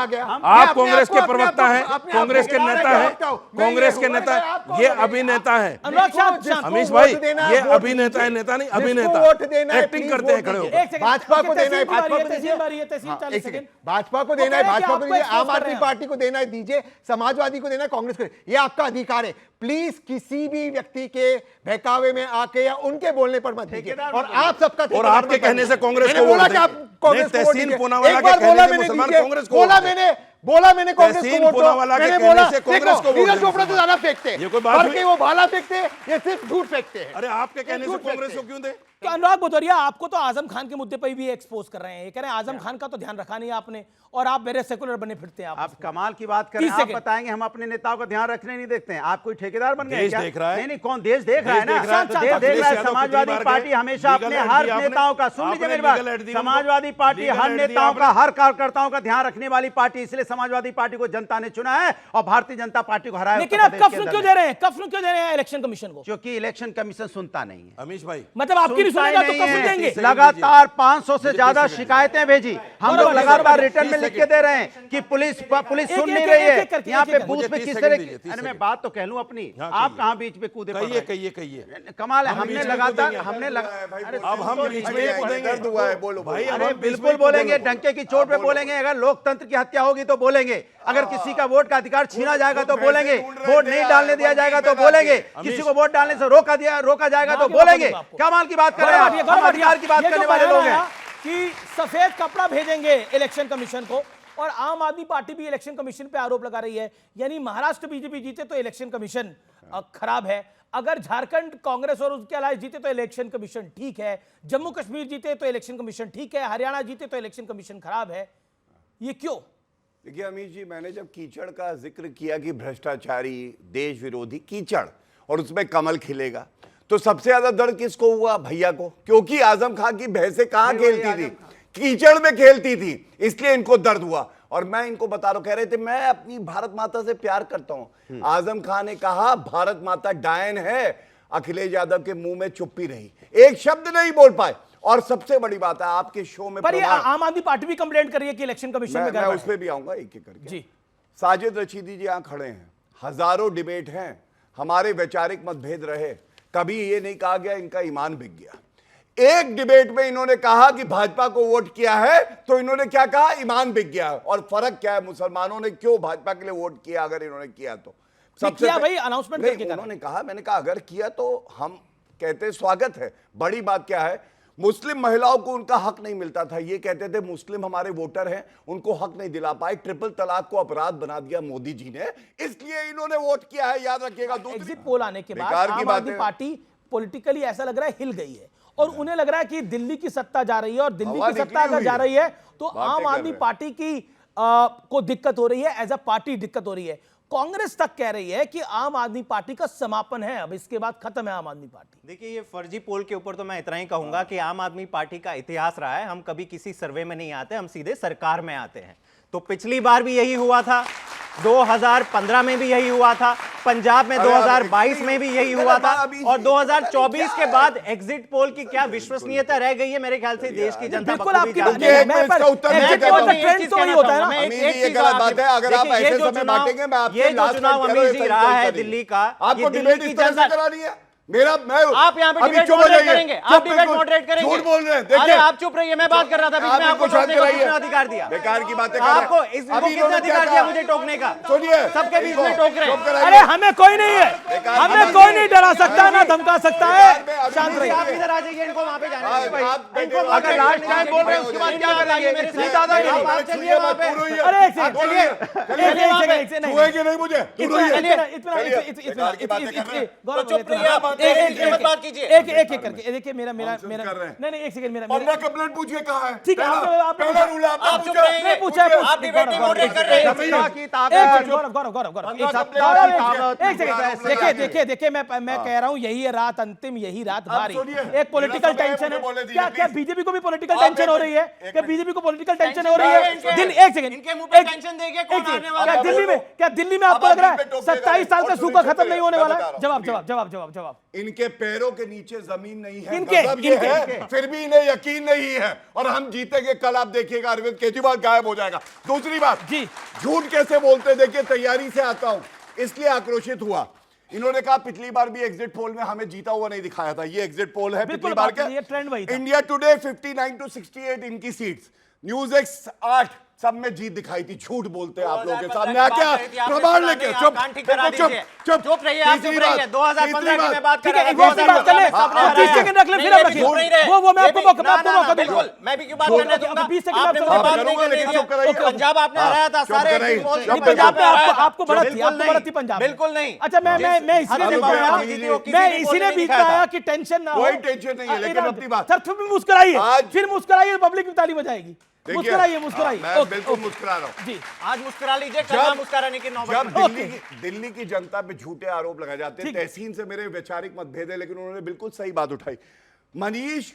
आप कांग्रेस के प्रवक्ता हैं, कांग्रेस के नेता हैं, कांग्रेस के नेता, ये अभिनेता है अमीश भाई, ये अभिनेता है, नेता नहीं अभिनेता, एक्टिंग करते हैं खड़े होकर। भाजपा को देना है, भाजपा को देना है, भाजपा को, आम आदमी पार्टी को देना है, दीजिए, समाजवादी को देना है, कांग्रेस को, ये आपका अधिकार है। प्लीज किसी भी व्यक्ति के बहकावे में आके या उनके बोलने पर मत दीजिए। और आप सबका, और आपके कहने से कांग्रेस को बोला कि आप कांग्रेस को वोट दीजिए। एक बार बोला मैंने कांग्रेस को वोट दो, मैंने बोला नीरज चोपड़ा तो ज्यादा फेंकते हैं, बल्कि वो भाला फेंकते हैं, ये सिर्फ झूठ फेंकते हैं। अरे आपके कहने से कांग्रेस को क्यों दे? तो अनुराग भदौरिया आपको तो आजम खान के मुद्दे पर भी एक्सपोज कर रहे हैं, ये कह रहे हैं आजम खान का तो ध्यान रखा नहीं आपने और आप मेरे सेकुलर बने फिरते हैं। आप कमाल की बात कर रहे हैं, आप बताएंगे हम अपने नेताओं का ध्यान रखने नहीं देखते हैं। आप कोई ठेकेदार बन गए क्या? नहीं, कौन देश देख रहा है ना, देश देख रहा है। समाजवादी पार्टी हमेशा अपने हर नेताओं का, सुन लीजिए मेरी बात, समाजवादी पार्टी हर नेताओं का, हर कार्यकर्ताओं का ध्यान रखने वाली पार्टी, इसलिए समाजवादी पार्टी को जनता ने चुना है और भारतीय जनता पार्टी को हराया। लेकिन आप कफ्न क्यों दे रहे हैं, कफ्न क्यों दे रहे हैं इलेक्शन कमीशन को? क्योंकि इलेक्शन कमीशन सुनता नहीं है अमीश भाई, मतलब आपकी नहीं सुनेगा तो कफ्न देंगे। लगातार 500 से ज्यादा शिकायतें भेजी, हम लोग लगातार रिटर्न में लिख के दे रहे हैं कि पुलिस सुन नहीं रही है। यहाँ पे बूथ पे किस तरह, अरे मैं बात तो कह लूं अपनी, आप कहाँ बीच में कूदे? कहिए कमाल है, हमने लगातार अब हम बीच में बोलो भाई, अरे बिल्कुल बोलेंगे, डंके की चोट पे बोलेंगे। अगर लोकतंत्र की हत्या होगी तो बोलेंगे, अगर किसी का वोट का अधिकार छीना जाएगा तो बोलेंगे, वोट नहीं डालने दिया जाएगा तो बोलेंगे, किसी को वोट डालने से रोका जाएगा तो बोलेंगे। कमाल की बात कर रहे हैं, अधिकार की बात करने वाले लोग हैं कि सफेद कपड़ा भेजेंगे इलेक्शन कमीशन को, और आम आदमी पार्टी भी इलेक्शन कमीशन पे आरोप लगा रही है। यानी महाराष्ट्र बीजेपी जीते तो इलेक्शन कमीशन खराब है, अगर झारखंड कांग्रेस और उसके अलावा जीते तो इलेक्शन कमीशन ठीक है, जम्मू कश्मीर जीते तो इलेक्शन कमीशन ठीक है, हरियाणा जीते तो इलेक्शन कमीशन खराब है। ये क्यों? देखिए अमीश जी, मैंने जब कीचड़ का जिक्र किया कि भ्रष्टाचारी, देश विरोधी कीचड़, और उसमें कमल खिलेगा, तो सबसे ज्यादा दर्द किसको हुआ? भैया को, क्योंकि आजम खान की भैंसें कहां खेलती थी? कीचड़ में खेलती थी, इसलिए इनको दर्द हुआ। और मैं इनको बता रहा हूं, कह रहे थे मैं अपनी भारत माता से प्यार करता हूं। आजम खान ने कहा भारत माता डायन है, अखिलेश यादव के मुंह में चुप्पी रही, एक शब्द नहीं बोल पाए। और सबसे बड़ी बात है आपके शो में, पर ये आम आदमी पार्टी भी कंप्लेंट कर रही है कि इलेक्शन कमीशन में मैं उस पर भी आऊंगा एक एक करके। जी, साजिद रशीदी जी यहां खड़े हैं, हजारों डिबेट हैं, हमारे वैचारिक मतभेद रहे, कभी ये नहीं कहा गया इनका ईमान बिक गया। एक डिबेट में इन्होंने कहा कि भाजपा को वोट किया है, तो इन्होंने क्या कहा? ईमान बिक गया। और फर्क क्या है, मुसलमानों ने क्यों भाजपा के लिए वोट किया अगर इन्होंने किया तो? सबसे भाई अनाउंसमेंट करके उन्होंने कहा, मैंने कहा अगर किया तो हम कहते स्वागत है। बड़ी बात क्या है, मुस्लिम महिलाओं को उनका हक नहीं मिलता था, ये कहते थे मुस्लिम हमारे वोटर हैं, उनको हक नहीं दिला पाए, ट्रिपल तलाक को अपराध बना दिया मोदी जी ने, इसलिए इन्होंने वोट किया है, याद रखिएगा। एग्जिट पोल आने के बाद आम आदमी पार्टी पॉलिटिकली ऐसा लग रहा है हिल गई है, और उन्हें लग रहा है कि दिल्ली की सत्ता जा रही है, और दिल्ली की सत्ता अगर जा रही है तो आम आदमी पार्टी की को दिक्कत हो रही है, एज अ पार्टी दिक्कत हो रही है। कांग्रेस तक कह रही है कि आम आदमी पार्टी का समापन है, अब इसके बाद खत्म है आम आदमी पार्टी। देखिए, ये फर्जी पोल के ऊपर तो मैं इतना ही कहूंगा कि आम आदमी पार्टी का इतिहास रहा है, हम कभी किसी सर्वे में नहीं आते, हम सीधे सरकार में आते हैं। तो पिछली बार भी यही हुआ था, 2015 में भी यही हुआ था, पंजाब में 2022 में भी यही हुआ था, और 2024 के बाद एग्जिट पोल की क्या विश्वसनीयता रह गई है? मेरे ख्याल से देश की जनता बिल्कुल आपकी बात है, ट्रेंड तो वही होता है ना। ये गलत बात है, अगर आप ऐसे समय बांटेंगे, मैं आपके ये जो चुनाव अमीश जी रहा है दिल्ली का, आपको डिबेट इस तरह से करानी है। आप यहाँ पे डिबेट मॉडरेट करेंगे, आप डिबेट मॉडरेट करेंगे। झूठ बोल रहे हैं, अरे आप चुप रहिए, मैं बात कर रहा था, बीच में आपको टोकने का किसने अधिकार दिया? बेकार की बातें आपको इसको किसने अधिकार दिया मुझे टोकने का? सुनिए, सबके बीच में टोक रहे हैं। अरे हमें कोई नहीं है, हमें कोई नहीं डरा सकता ना धमका सकता है। शांत रहिए, आप इधर आ जाइए, इनको वहां पे जाने इनको अगर लास्ट टाइम बोल रहे हैं उसके बाद क्या करेंगे? मेरे साथ दादागिरी, आप चलिए वहां पे। अरे एक सेकंड, नहीं मुझे गौरव एक करके देखिए मेरा नहीं एक सेकंड मेरा और मैं कंप्लेंट पूछिए कहाँ है? ठीक है पहला रूल आपने पूछा है आप डिबेटिंग मॉडरेट कर रहे हैं। गौरव एक सेकंड देखिए मैं कह रहा हूँ यही है रात अंतिम, यही रात भारी, एक पॉलिटिकल टेंशन है। क्या बीजेपी को भी पॉलिटिकल टेंशन हो रही है? क्या बीजेपी को पॉलिटिकल टेंशन हो रही है? दिल्ली एक सेकंड क्या दिल्ली में आपको लग रहा है 27 साल का सूखा खत्म नहीं होने वाला है? जवाब इनके पैरों के नीचे जमीन नहीं है, मतलब ये है, फिर भी इन्हें यकीन नहीं है और हम जीतेंगे। कल आप देखिएगा अरविंद केजरीवाल गायब हो जाएगा। दूसरी बात, जी झूठ कैसे बोलते? देखिए तैयारी से आता हूं, इसलिए आक्रोशित हुआ। इन्होंने कहा पिछली बार भी एग्जिट पोल में हमें जीता हुआ नहीं दिखाया था। ये एग्जिट पोल है पिछली बार का, ट्रेंड वही था। इंडिया टुडे 59 to 68 इनकी सीट्स, न्यूज एक्स 8 सब में जीत दिखाई थी। झूठ बोलते हैं आप लोगों के सामने आके, प्रमाण लेके चुप चुप रहिए। आप चुप रहिए। 2015 की मैं बात कर रहा हूं। वो मैं आपको मौका दूंगा। मैं भी क्यों बात करने दूंगा? आपने मुझे बात नहीं करने दिया। पंजाब आपने हराया था सारे पंजाब में आपको बढ़त थी पंजाब। बिल्कुल नहीं। अच्छा मैं इसीलिए बीच में आया कि टेंशन ना हो। कोई टेंशन नहीं है, लेकिन अपनी बात सर फिर मुस्कुराइए पब्लिक में ताली बजाएगी। मुस्कुराइए मैं बिल्कुल मुस्कुरा रहा हूं जी। आज मुस्कुरा लीजिए, कल मुस्कुराने की नौबत। जब दिल्ली की जनता पे झूठे आरोप लगाए जाते हैं, तहसीन से मेरे वैचारिक मतभेद है, लेकिन उन्होंने बिल्कुल सही बात उठाई। मनीष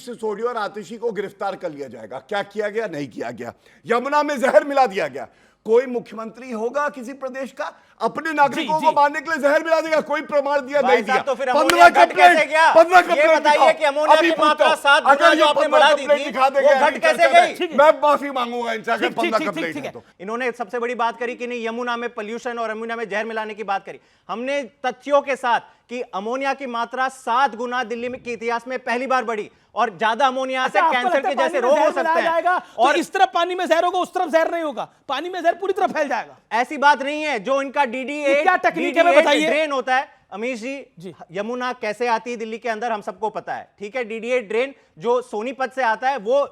सिसोदिया और आतिशी को गिरफ्तार कर लिया जाएगा। क्या किया गया? नहीं किया गया। यमुना में जहर मिला दिया गया। कोई मुख्यमंत्री होगा किसी प्रदेश का अपने नागरिकों को मारने के लिए जहर मिला देगा? कोई प्रमाण दिया नहीं दिया। तो फिर 15 कैसे गया? 15 ये बताइए कि अमोनिया की मात्रा 7 गुना जो आपने बढ़ा दी थी वो घट कैसे गई? मैं माफी मांगूंगा इनसे अगर 15 कंप्लेंट है तो। इन्होंने सबसे बड़ी बात करी कि नहीं, यमुना में पोल्यूशन और अमोनिया में जहर मिलाने की बात करी। हमने तथ्यों के साथ कि अमोनिया की मात्रा 7 गुना दिल्ली में के इतिहास में पहली बार बढ़ी और ज्यादा अमोनिया से कैंसर के जैसे रोग हो सकते हैं। और इस तरफ पानी में जहर होगा, उस तरफ जहर नहीं होगा, पानी में जहर पूरी तरह फैल जाएगा। ऐसी बात नहीं है। जो इनका डीडीए क्या टेक्निक है बताइए? ड्रेन होता है अमीश जी, यमुना कैसे आती है दिल्ली के अंदर हम सबको पता है, ठीक है। डीडीए ड्रेन जो सोनीपत से आता है वो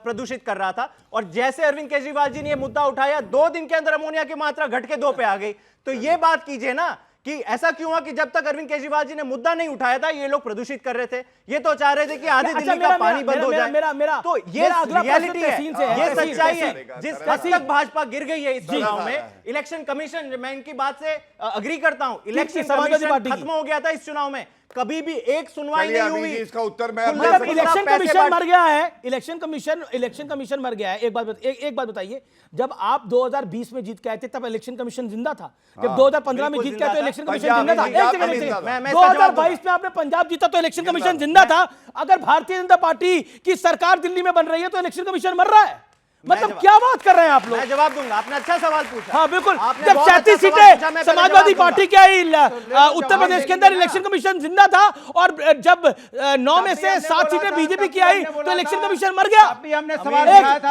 प्रदूषित कर रहा था और जैसे अरविंद केजरीवाल जी ने यह मुद्दा उठाया 2 दिन के अंदर अमोनिया की मात्रा घट के 2 पे आ गई। तो ये बात कीजिए ना कि ऐसा क्यों हुआ कि जब तक अरविंद केजरीवाल जी ने मुद्दा नहीं उठाया था ये लोग प्रदूषित कर रहे थे। ये तो चाह रहे थे कि आधी दिल्ली का पानी बंद हो जाए। तो ये रियलिटी है, ये सच्चाई है। जिस हद तक भाजपा गिर गई है इस चुनाव में, इलेक्शन कमीशन, मैं इनकी बात से अग्री करता हूं, इलेक्शन कमीशन खत्म हो गया था इस चुनाव में, कभी भी एक सुनवाई नहीं हुई। इसका उत्तर मैं मतलब इलेक्शन कमीशन मर गया है। इलेक्शन कमीशन मर गया है। एक बात बताइए, जब आप 2020 में जीत के आए थे तब इलेक्शन कमीशन जिंदा था? जब 2015 में जीत के आए तो इलेक्शन कमीशन जिंदा था? 2022 में आपने पंजाब जीता तो इलेक्शन कमीशन जिंदा था। अगर भारतीय जनता पार्टी की सरकार दिल्ली में बन रही है तो इलेक्शन कमीशन मर रहा है? मतलब क्या बात कर रहे हैं आप लोग? मैं जवाब दूंगा। आपने अच्छा सवाल पूछा। हाँ बिल्कुल। जब 37 सीटें समाजवादी पार्टी के आई उत्तर प्रदेश के अंदर इलेक्शन कमीशन जिंदा था और जब 9 में से 7 सीटें बीजेपी की आई तो इलेक्शन कमीशन मर गया।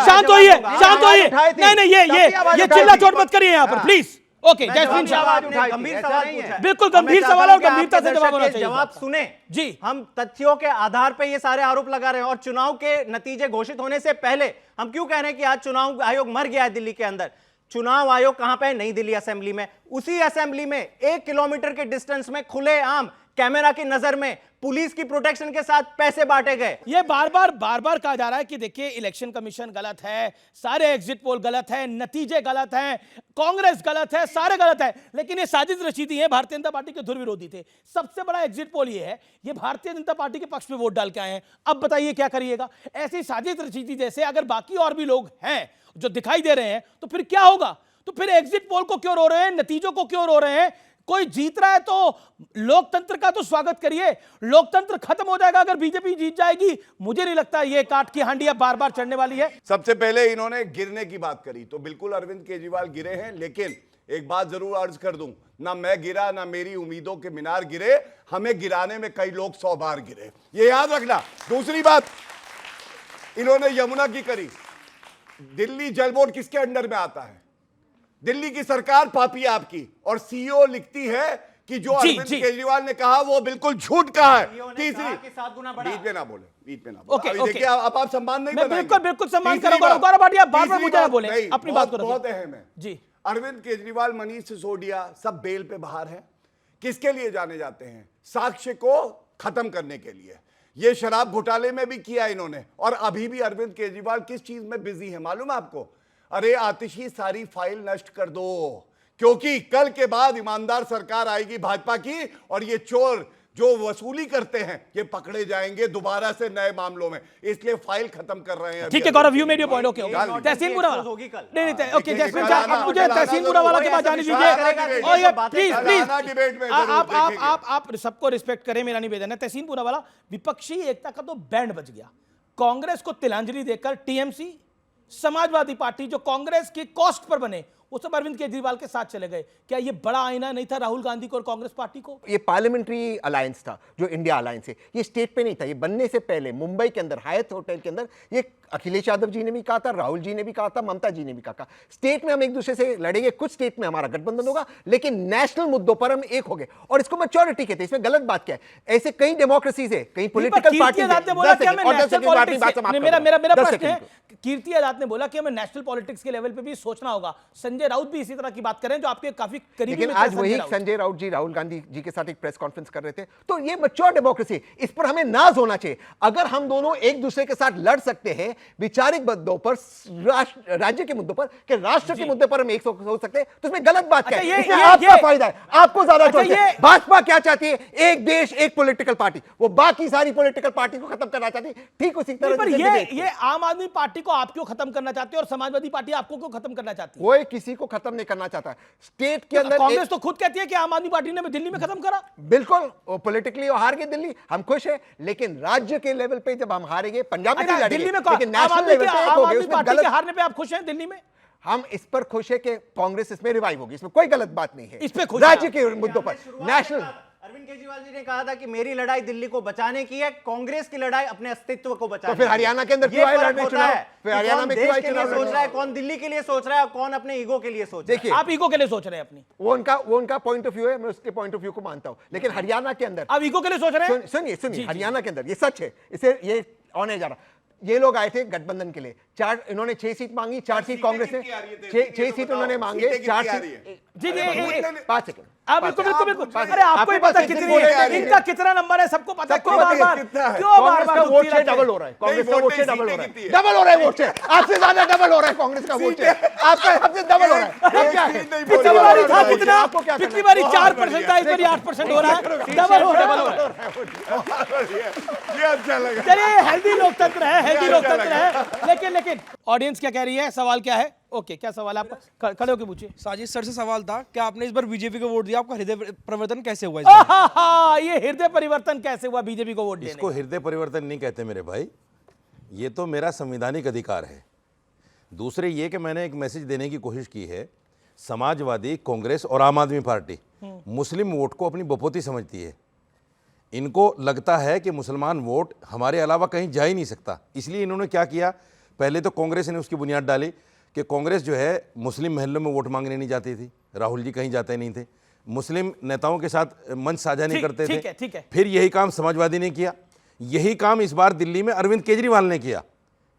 शांत होइए, शांत होइए। नहीं ये चिल्ला चोट मत करिए यहाँ पर प्लीज। ओके, जयश्री साहब गंभीर सवाल पूछा। बिल्कुल गंभीर सवाल और गंभीरता से जवाब होना चाहिए। जवाब सुने जी। हम तथ्यों के आधार पे ये सारे आरोप लगा रहे हैं और चुनाव के नतीजे घोषित होने से पहले हम क्यों कह रहे हैं कि आज चुनाव आयोग मर गया है दिल्ली के अंदर? चुनाव आयोग कहां पे है? नई दिल्ली असेंबली में। उसी असेंबली में 1 किलोमीटर के डिस्टेंस में खुलेआम कैमरा की नजर में पुलिस की प्रोटेक्शन के साथ पैसे बांटे गए। ये बार बार कहा जा रहा है कि देखिए इलेक्शन कमीशन गलत है, सारे एग्जिट पोल गलत है, नतीजे गलत हैं, कांग्रेस गलत है, सारे गलत है। लेकिन ये साजिश रची थी, भारतीय जनता पार्टी के धुर विरोधी थे। सबसे बड़ा एग्जिट पोल ये है, ये भारतीय जनता पार्टी के पक्ष में वोट डाल के आए हैं। अब बताइए क्या करिएगा? ऐसी साजिश रची थी जैसे अगर बाकी और भी लोग हैं जो दिखाई दे रहे हैं तो फिर क्या होगा? तो फिर एग्जिट पोल को क्यों रो रहे हैं, नतीजों को क्यों रो रहे हैं? कोई जीत रहा है तो लोकतंत्र का तो स्वागत करिए। लोकतंत्र खत्म हो जाएगा अगर बीजेपी जीत जाएगी। मुझे नहीं लगता ये काट की हांडी अब बार बार चढ़ने वाली है। सबसे पहले इन्होंने गिरने की बात करी तो बिल्कुल अरविंद केजरीवाल गिरे हैं, लेकिन एक बात जरूर अर्ज कर दूं, ना मैं गिरा ना मेरी उम्मीदों के मीनार गिरे, हमें गिराने में कई लोग 100 बार गिरे, ये याद रखना। दूसरी बात इन्होंने यमुना की करी। दिल्ली जल बोर्ड किसके अंडर में आता है? दिल्ली की सरकार पापी आपकी, और सीईओ लिखती है कि जो अरविंद केजरीवाल ने कहा वो बिल्कुल झूठ कहा है। तीसरी, 7 गुना बढ़ा। बीच में ना बोले, बीच में ना बोले। अभी देखिए अब आप सम्मान नहीं बनाएंगे। बिल्कुल सम्मान करूंगा। गौरव भाटिया बार-बार मुझे ना बोले, अपनी बात करो। बहुत अहम है जी। अरविंद केजरीवाल, मनीष सिसोदिया सब बेल पे बाहर है। किसके लिए जाने जाते हैं? साक्ष्य को खत्म करने के लिए। ये शराब घोटाले में भी किया इन्होंने, और अभी भी अरविंद केजरीवाल किस चीज में बिजी है मालूम है आपको? अरे आतिशी सारी फाइल नष्ट कर दो, क्योंकि कल के बाद ईमानदार सरकार आएगी भाजपा की, और ये चोर जो वसूली करते हैं ये पकड़े जाएंगे दोबारा से नए मामलों में, इसलिए फाइल खत्म कर रहे हैं। ठीक है Gaurav, you made your point. Okay Tahseen Poonawalla नहीं, ओके जैस्मिन साहब मुझे तहसीन पूरावाला के पास जाने दीजिए। और ये प्लीज आप सबको रिस्पेक्ट करें, मेरा निवेदन है। तहसीन पूरावाला, विपक्षी एकता का तो बैंड बज गया। कांग्रेस को तिलांजलि देकर टीएमसी, समाजवादी पार्टी जो कांग्रेस की कॉस्ट पर बने, वो सब अरविंद केजरीवाल के साथ चले गए। क्या ये बड़ा आईना नहीं था राहुल गांधी को और कांग्रेस पार्टी को? ये पार्लियामेंट्री अलायंस था जो इंडिया अलायंस है, ये स्टेट पे नहीं था। ये बनने से पहले मुंबई के अंदर हायत होटल के अंदर ये अखिलेश यादव जी ने भी कहा था, राहुल जी ने भी कहा था, ममता जी ने भी कहा था, स्टेट में हम एक दूसरे से लड़ेंगे, कुछ स्टेट में हमारा गठबंधन होगा, लेकिन नेशनल मुद्दों पर हम एक हो गए, और इसको मैच्योरिटी कहते हैं। इसमें गलत बात क्या है? ऐसे कई डेमोक्रेसीज है, कई पॉलिटिकल पार्टीज है। मेरा प्रश्न है, कीर्ति आजाद ने बोला कि हमें नेशनल पॉलिटिक्स के लेवल पे भी सोचना होगा। संजय राउत भी इसी तरह की बात करें, जो आपके काफी करीबी। लेकिन आज वही संजय राउत जी राहुल गांधी जी के साथ एक प्रेस कॉन्फ्रेंस कर रहे थे, तो ये मैच्योर डेमोक्रेसी, इस पर हमें नाज होना चाहिए। अगर हम दोनों एक दूसरे के साथ लड़ सकते हैं विचारिक मुद्दों पर, राज्य के मुद्दों पर, कि राष्ट्र के मुद्दे पर हम एक हो सकते हैं, तो इसमें गलत बात क्या है? इसमें आपका फायदा है, आपको ज्यादा चॉइस है। भाजपा क्या चाहती है? एक देश एक पॉलिटिकल पार्टी, वो बाकी सारी पॉलिटिकल पार्टी को खत्म करना चाहती है। ठीक उसी तरह ये आम आदमी पार्टी को आप क्यों खत्म करना चाहते हैं और समाजवादी पार्टी आपको क्यों खत्म करना चाहती है? कोई किसी को खत्म नहीं करना चाहता है। स्टेट के अंदर कांग्रेस तो खुद कहती है कि आम आदमी पार्टी ने दिल्ली में खत्म करा। बिल्कुल, वो पॉलिटिकली हार गए दिल्ली, हम खुश है, लेकिन राज्य के लेवल पे जब हम हारेंगे, पंजाब में दिल्ली में पार्टी के हारने पे आप खुश हैं? दिल्ली में हम इस पर खुश है कि कांग्रेस इसमें रिवाइव होगी, इसमें कोई गलत बात नहीं है। इस पे राज्य के मुद्दों पर नेशनल। अरविंद केजरीवाल जी ने कहा था कि मेरी लड़ाई दिल्ली को बचाने की है, कांग्रेस की लड़ाई अपने अस्तित्व को बचाने। तो फिर हरियाणा के अंदर क्यों आए लड़ने चुनाव? फिर हरियाणा में क्यों सोच रहा है, कौन दिल्ली के लिए सोच रहा है, कौन अपने ईगो के लिए सोच रहा है? देखिए, आप ईगो के लिए सोच रहे हैं अपनी, वो उनका पॉइंट ऑफ व्यू है, मैं उसके पॉइंट ऑफ व्यू को मानता हूं, लेकिन हरियाणा के अंदर आप ईगो के लिए सोच रहे हैं? सुनिए, हरियाणा के अंदर ये सच है, इसे ये ऑन जा रहा। ये लोग आए थे गठबंधन के लिए, इन्होंने 6 सीट मांगी, 4 सीट कांग्रेस ने, 6 सीट उन्होंने मांगे, 4 सीट। जी 5 सेकंड। बिल्कुल। अरे आपको ही पता कितनी है, इनका कितना नंबर है, सबको पता है। क्यों बार-बार वोट शेयर डबल हो रहा है? कांग्रेस का वोट शेयर डबल हो रहा है, डबल हो रहा है वोट शेयर, आपसे ज्यादा डबल हो रहा है कांग्रेस का वोट शेयर, आपका सबसे डबल हो रहा है। क्या है? पिछली बार था कितना? पिछली बार 4% था, इस बार 8% हो रहा है, डबल हो रहा है। ये अच्छा लगा। चलिए, हेल्दी लोकतंत्र है, लेकिन ऑडियंस क्या कह रही है? सवाल क्या है? ओके, क्या सवाल है आपका? खड़े होकर पूछिए। साजिद सर से सवाल था कि आपने इस बार बीजेपी को वोट दिया, आपका हृदय परिवर्तन कैसे हुआ इस बार? ये हृदय परिवर्तन कैसे हुआ बीजेपी को वोट देने? इसको हृदय परिवर्तन नहीं कहते मेरे भाई, ये तो मेरा संवैधानिक अधिकार है। दूसरे ये कि मैंने एक मैसेज देने की कोशिश की है, समाजवादी, कांग्रेस और आम आदमी पार्टी मुस्लिम वोट को अपनी बपोती समझती है। इनको लगता है कि मुसलमान वोट हमारे अलावा कहीं जा ही नहीं सकता, इसलिए इन्होंने क्या किया, पहले तो कांग्रेस ने उसकी बुनियाद डाली कि कांग्रेस जो है मुस्लिम महल्लों में वोट मांगने नहीं जाती थी, राहुल जी कहीं जाते नहीं थे, मुस्लिम नेताओं के साथ मंच साझा नहीं करते थे। ठीक है। फिर यही काम समाजवादी ने किया, यही काम इस बार दिल्ली में अरविंद केजरीवाल ने किया।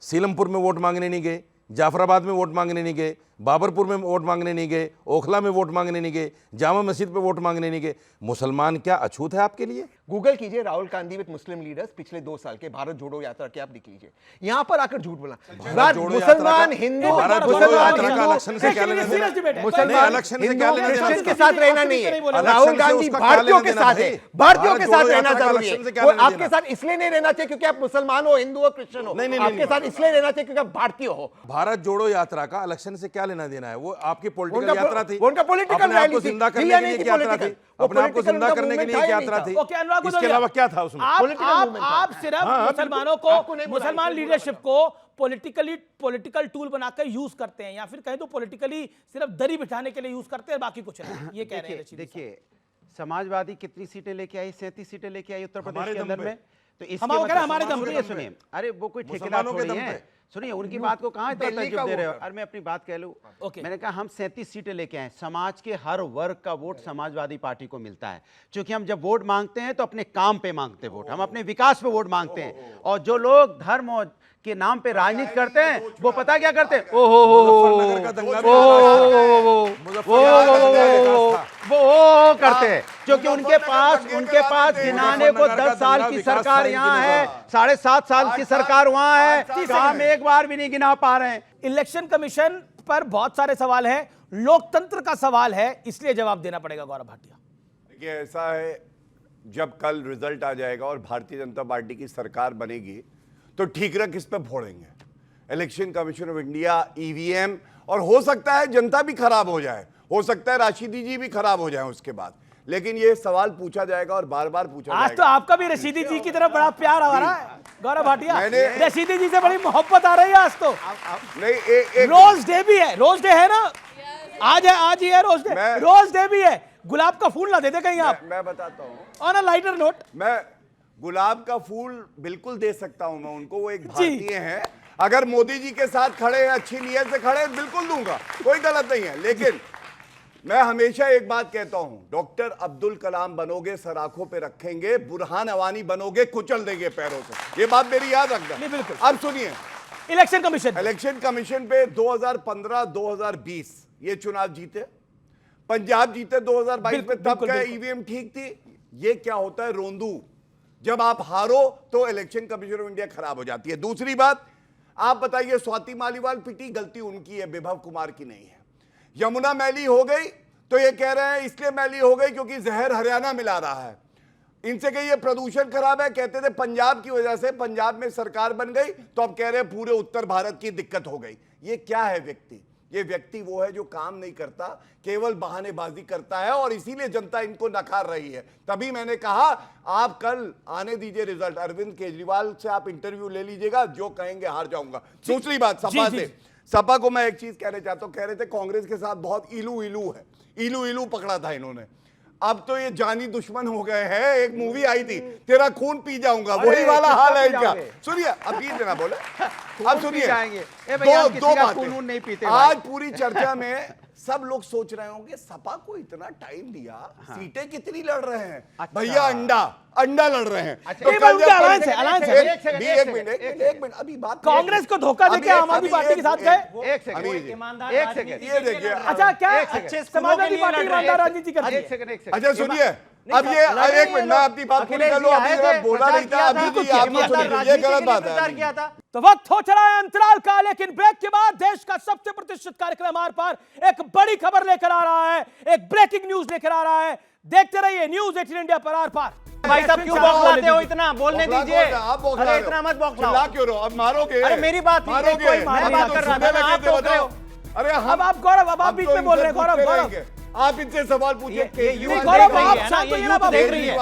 सीलमपुर में वोट मांगने नहीं गए, जाफराबाद में वोट मांगने नहीं गए, बाबरपुर में वोट मांगने नहीं गए, ओखला में वोट मांगने नहीं गए, जामा मस्जिद पे वोट मांगने नहीं गए। मुसलमान क्या अछूत है आपके लिए? गूगल कीजिए Rahul Gandhi with Muslim leaders पिछले 2 साल के भारत जोड़ो यात्रा के, आप देख लीजिए। यहां पर आकर झूठ बोला, मुसलमान हिंदू के साथ रहना नहीं है, राहुल गांधी भारतीयों के साथ है, भारतीयों के साथ रहना जरूरी है। आपके साथ इसलिए नहीं रहना चाहिए क्योंकि आप मुसलमान हो, हिंदू हो, क्रिश्चियन हो, आपके साथ इसलिए रहना चाहिए क्योंकि आप भारतीय हो। भारत जोड़ो यात्रा का इलेक्शन से क्या लेना देना है? वो आपकी पॉलिटिकल यात्रा थी, उनका पॉलिटिकल रैली थी, जिंदा करने के लिए यात्रा थी, अपने आप को जिंदा करने के लिए यात्रा थी। इसके अलावा क्या था उसमें? आप सिर्फ मुसलमानों को, मुसलमान लीडरशिप को पॉलिटिकल टूल बनाकर यूज करते हैं, या फिर कहें तो पॉलिटिकली सिर्फ दरी बिठाने के लिए यूज करते हैं, बाकी कुछ नहीं। ये कह रहे हैं। देखिए, समाजवादी कितनी सीटें लेके आई? 37 सीटें लेके आई उत्तर प्रदेश के अंदर में। तो हमारे दम पे सुनिए, अरे वो कोई ठेकेदार थोड़ी है, सुनिए उनकी बात को कहाँ इतना दिल्ली तवज्जो का दे रहे हो? वोट। अरे मैं अपनी बात कह लूँ। ओके। मैंने कहा हम 37 सीटें लेके आए, समाज के हर वर्ग का वोट समाजवादी पार्टी को मिलता है, क्योंकि हम जब वोट मांगते हैं तो अपने काम पे मांगते हैं वोट, हम अपने विकास पे वोट मांगते हैं। और जो लोग धर्म और के नाम पे राजनीति करते हैं वो पता क्या करते हैं, वो करते हैं, क्योंकि उनके पास गिनाने को 10 साल की सरकार यहाँ है, 7.5 साल की सरकार वहाँ है, काम एक बार भी नहीं गिना पा रहे हैं। इलेक्शन कमीशन पर बहुत सारे सवाल हैं, लोकतंत्र का सवाल है, इसलिए जवाब देना पड़ेगा गौरव भाटिया। देखिए ऐसा है, जब कल रिजल्ट आ जाएगा और भारतीय जनता पार्टी की सरकार बनेगी तो ठीकरा किस पे फोड़ेंगे? Election Commission of India, EVM, और हो सकता है जनता भी खराब हो जाए, हो सकता है राशिदी जी भी खराब हो जाए उसके बाद, लेकिन ये सवाल पूछा जाएगा और बार बार पूछा जाएगा। आज तो आपका भी रशीदी जी की तरफ बड़ा प्यार आ रहा है गौरव भाटिया, रशीदी जी से बड़ी मोहब्बत आ रही है आज तो। नहीं, रोज डे भी है, रोज डे है ना, आज है, आज ही है रोज डे भी है। गुलाब का फूल ना दे दे कहीं आप। मैं बताता हूँ ऑन अ लाइटर नोट, मैं गुलाब का फूल बिल्कुल दे सकता हूं मैं उनको, वो एक भारतीय हैं, अगर मोदी जी के साथ खड़े हैं, अच्छी नीयत से खड़े हैं, बिल्कुल दूंगा, कोई गलत नहीं है। लेकिन मैं हमेशा एक बात कहता हूं, डॉक्टर अब्दुल कलाम बनोगे सर आंखों पे रखेंगे, बुरहान अवानी बनोगे कुचल देंगे पैरों से, ये बात मेरी याद रखना। अब सुनिए, इलेक्शन कमीशन पे 2015-2020 ये चुनाव जीते, पंजाब जीते 2022 में, तब क्या ईवीएम ठीक थी? ये क्या होता है रोंदू, जब आप हारो तो इलेक्शन कमीशन ऑफ इंडिया खराब हो जाती है। दूसरी बात, आप बताइए, स्वाति मालीवाल पिटी, गलती उनकी है, विभव कुमार की नहीं है। यमुना मैली हो गई तो ये कह रहे हैं इसलिए मैली हो गई क्योंकि जहर हरियाणा मिला रहा है, इनसे कहिए प्रदूषण खराब है, कहते थे पंजाब की वजह से, पंजाब में सरकार बन गई तो अब कह रहे हैं पूरे उत्तर भारत की दिक्कत हो गई। ये क्या है व्यक्ति? ये व्यक्ति वो है जो काम नहीं करता, केवल बहानेबाजी करता है, और इसीलिए जनता इनको नकार रही है। तभी मैंने कहा आप कल आने दीजिए रिजल्ट, अरविंद केजरीवाल से आप इंटरव्यू ले लीजिएगा, जो कहेंगे हार जाऊंगा। दूसरी बात, सपा से, सपा को मैं एक चीज कहना चाहता हूं, कह रहे थे कांग्रेस के साथ बहुत इलू इलू है, इलू इलू पकड़ा था इन्होंने, अब तो ये जानी दुश्मन हो गए हैं। एक मूवी आई थी, तेरा खून पी जाऊंगा, वही वाला हाल है इनका। सुनिए, अब पी देना बोले, अब सुनिए, दो बातें आज पूरी चर्चा में सब लोग सोच रहे होंगे सपा को इतना टाइम दिया, सीटें कितनी लड़ रहे हैं भैया, अंडा लड़ रहे हैं। तो एक मिनट अभी बात, कांग्रेस को धोखा देके आम आदमी पार्टी के साथ गए। एक सेकंड ये देखिए, अच्छा क्या समाजवादी पार्टी ईमानदार राजनीति करती है? अच्छा सुनिए, अब ये एक मिनट, मैं अपनी बात पूरी कर लूं, अभी बोला नहीं था, अभी आप सुनिए, ये गलत बात है। तो वक्त हो चला है अंतराल का, लेकिन ब्रेक के बाद देश का सबसे प्रतिष्ठित कार्यक्रम आर पार एक बड़ी खबर लेकर आ रहा है, एक ब्रेकिंग न्यूज लेकर आ रहा है। देखते रहिए न्यूज 18 इंडिया पर आर पार। भाई साहब क्यों बौखलाते हो इतना, बोलने दीजिए। अरे इतना मत बौखलाओ, चिल्ला क्यों रहो? अब मारोगे? अरे मेरी बात नहीं, कोई मैं बात कर रहा था, आप बोल रहे हो। अरे अब आप गौरव, अब आप बीच में बोल रहे हैं। गौरव, आप इनसे सवाल पूछिए, गौरव आप शांत होइए ना, आप देख रही है।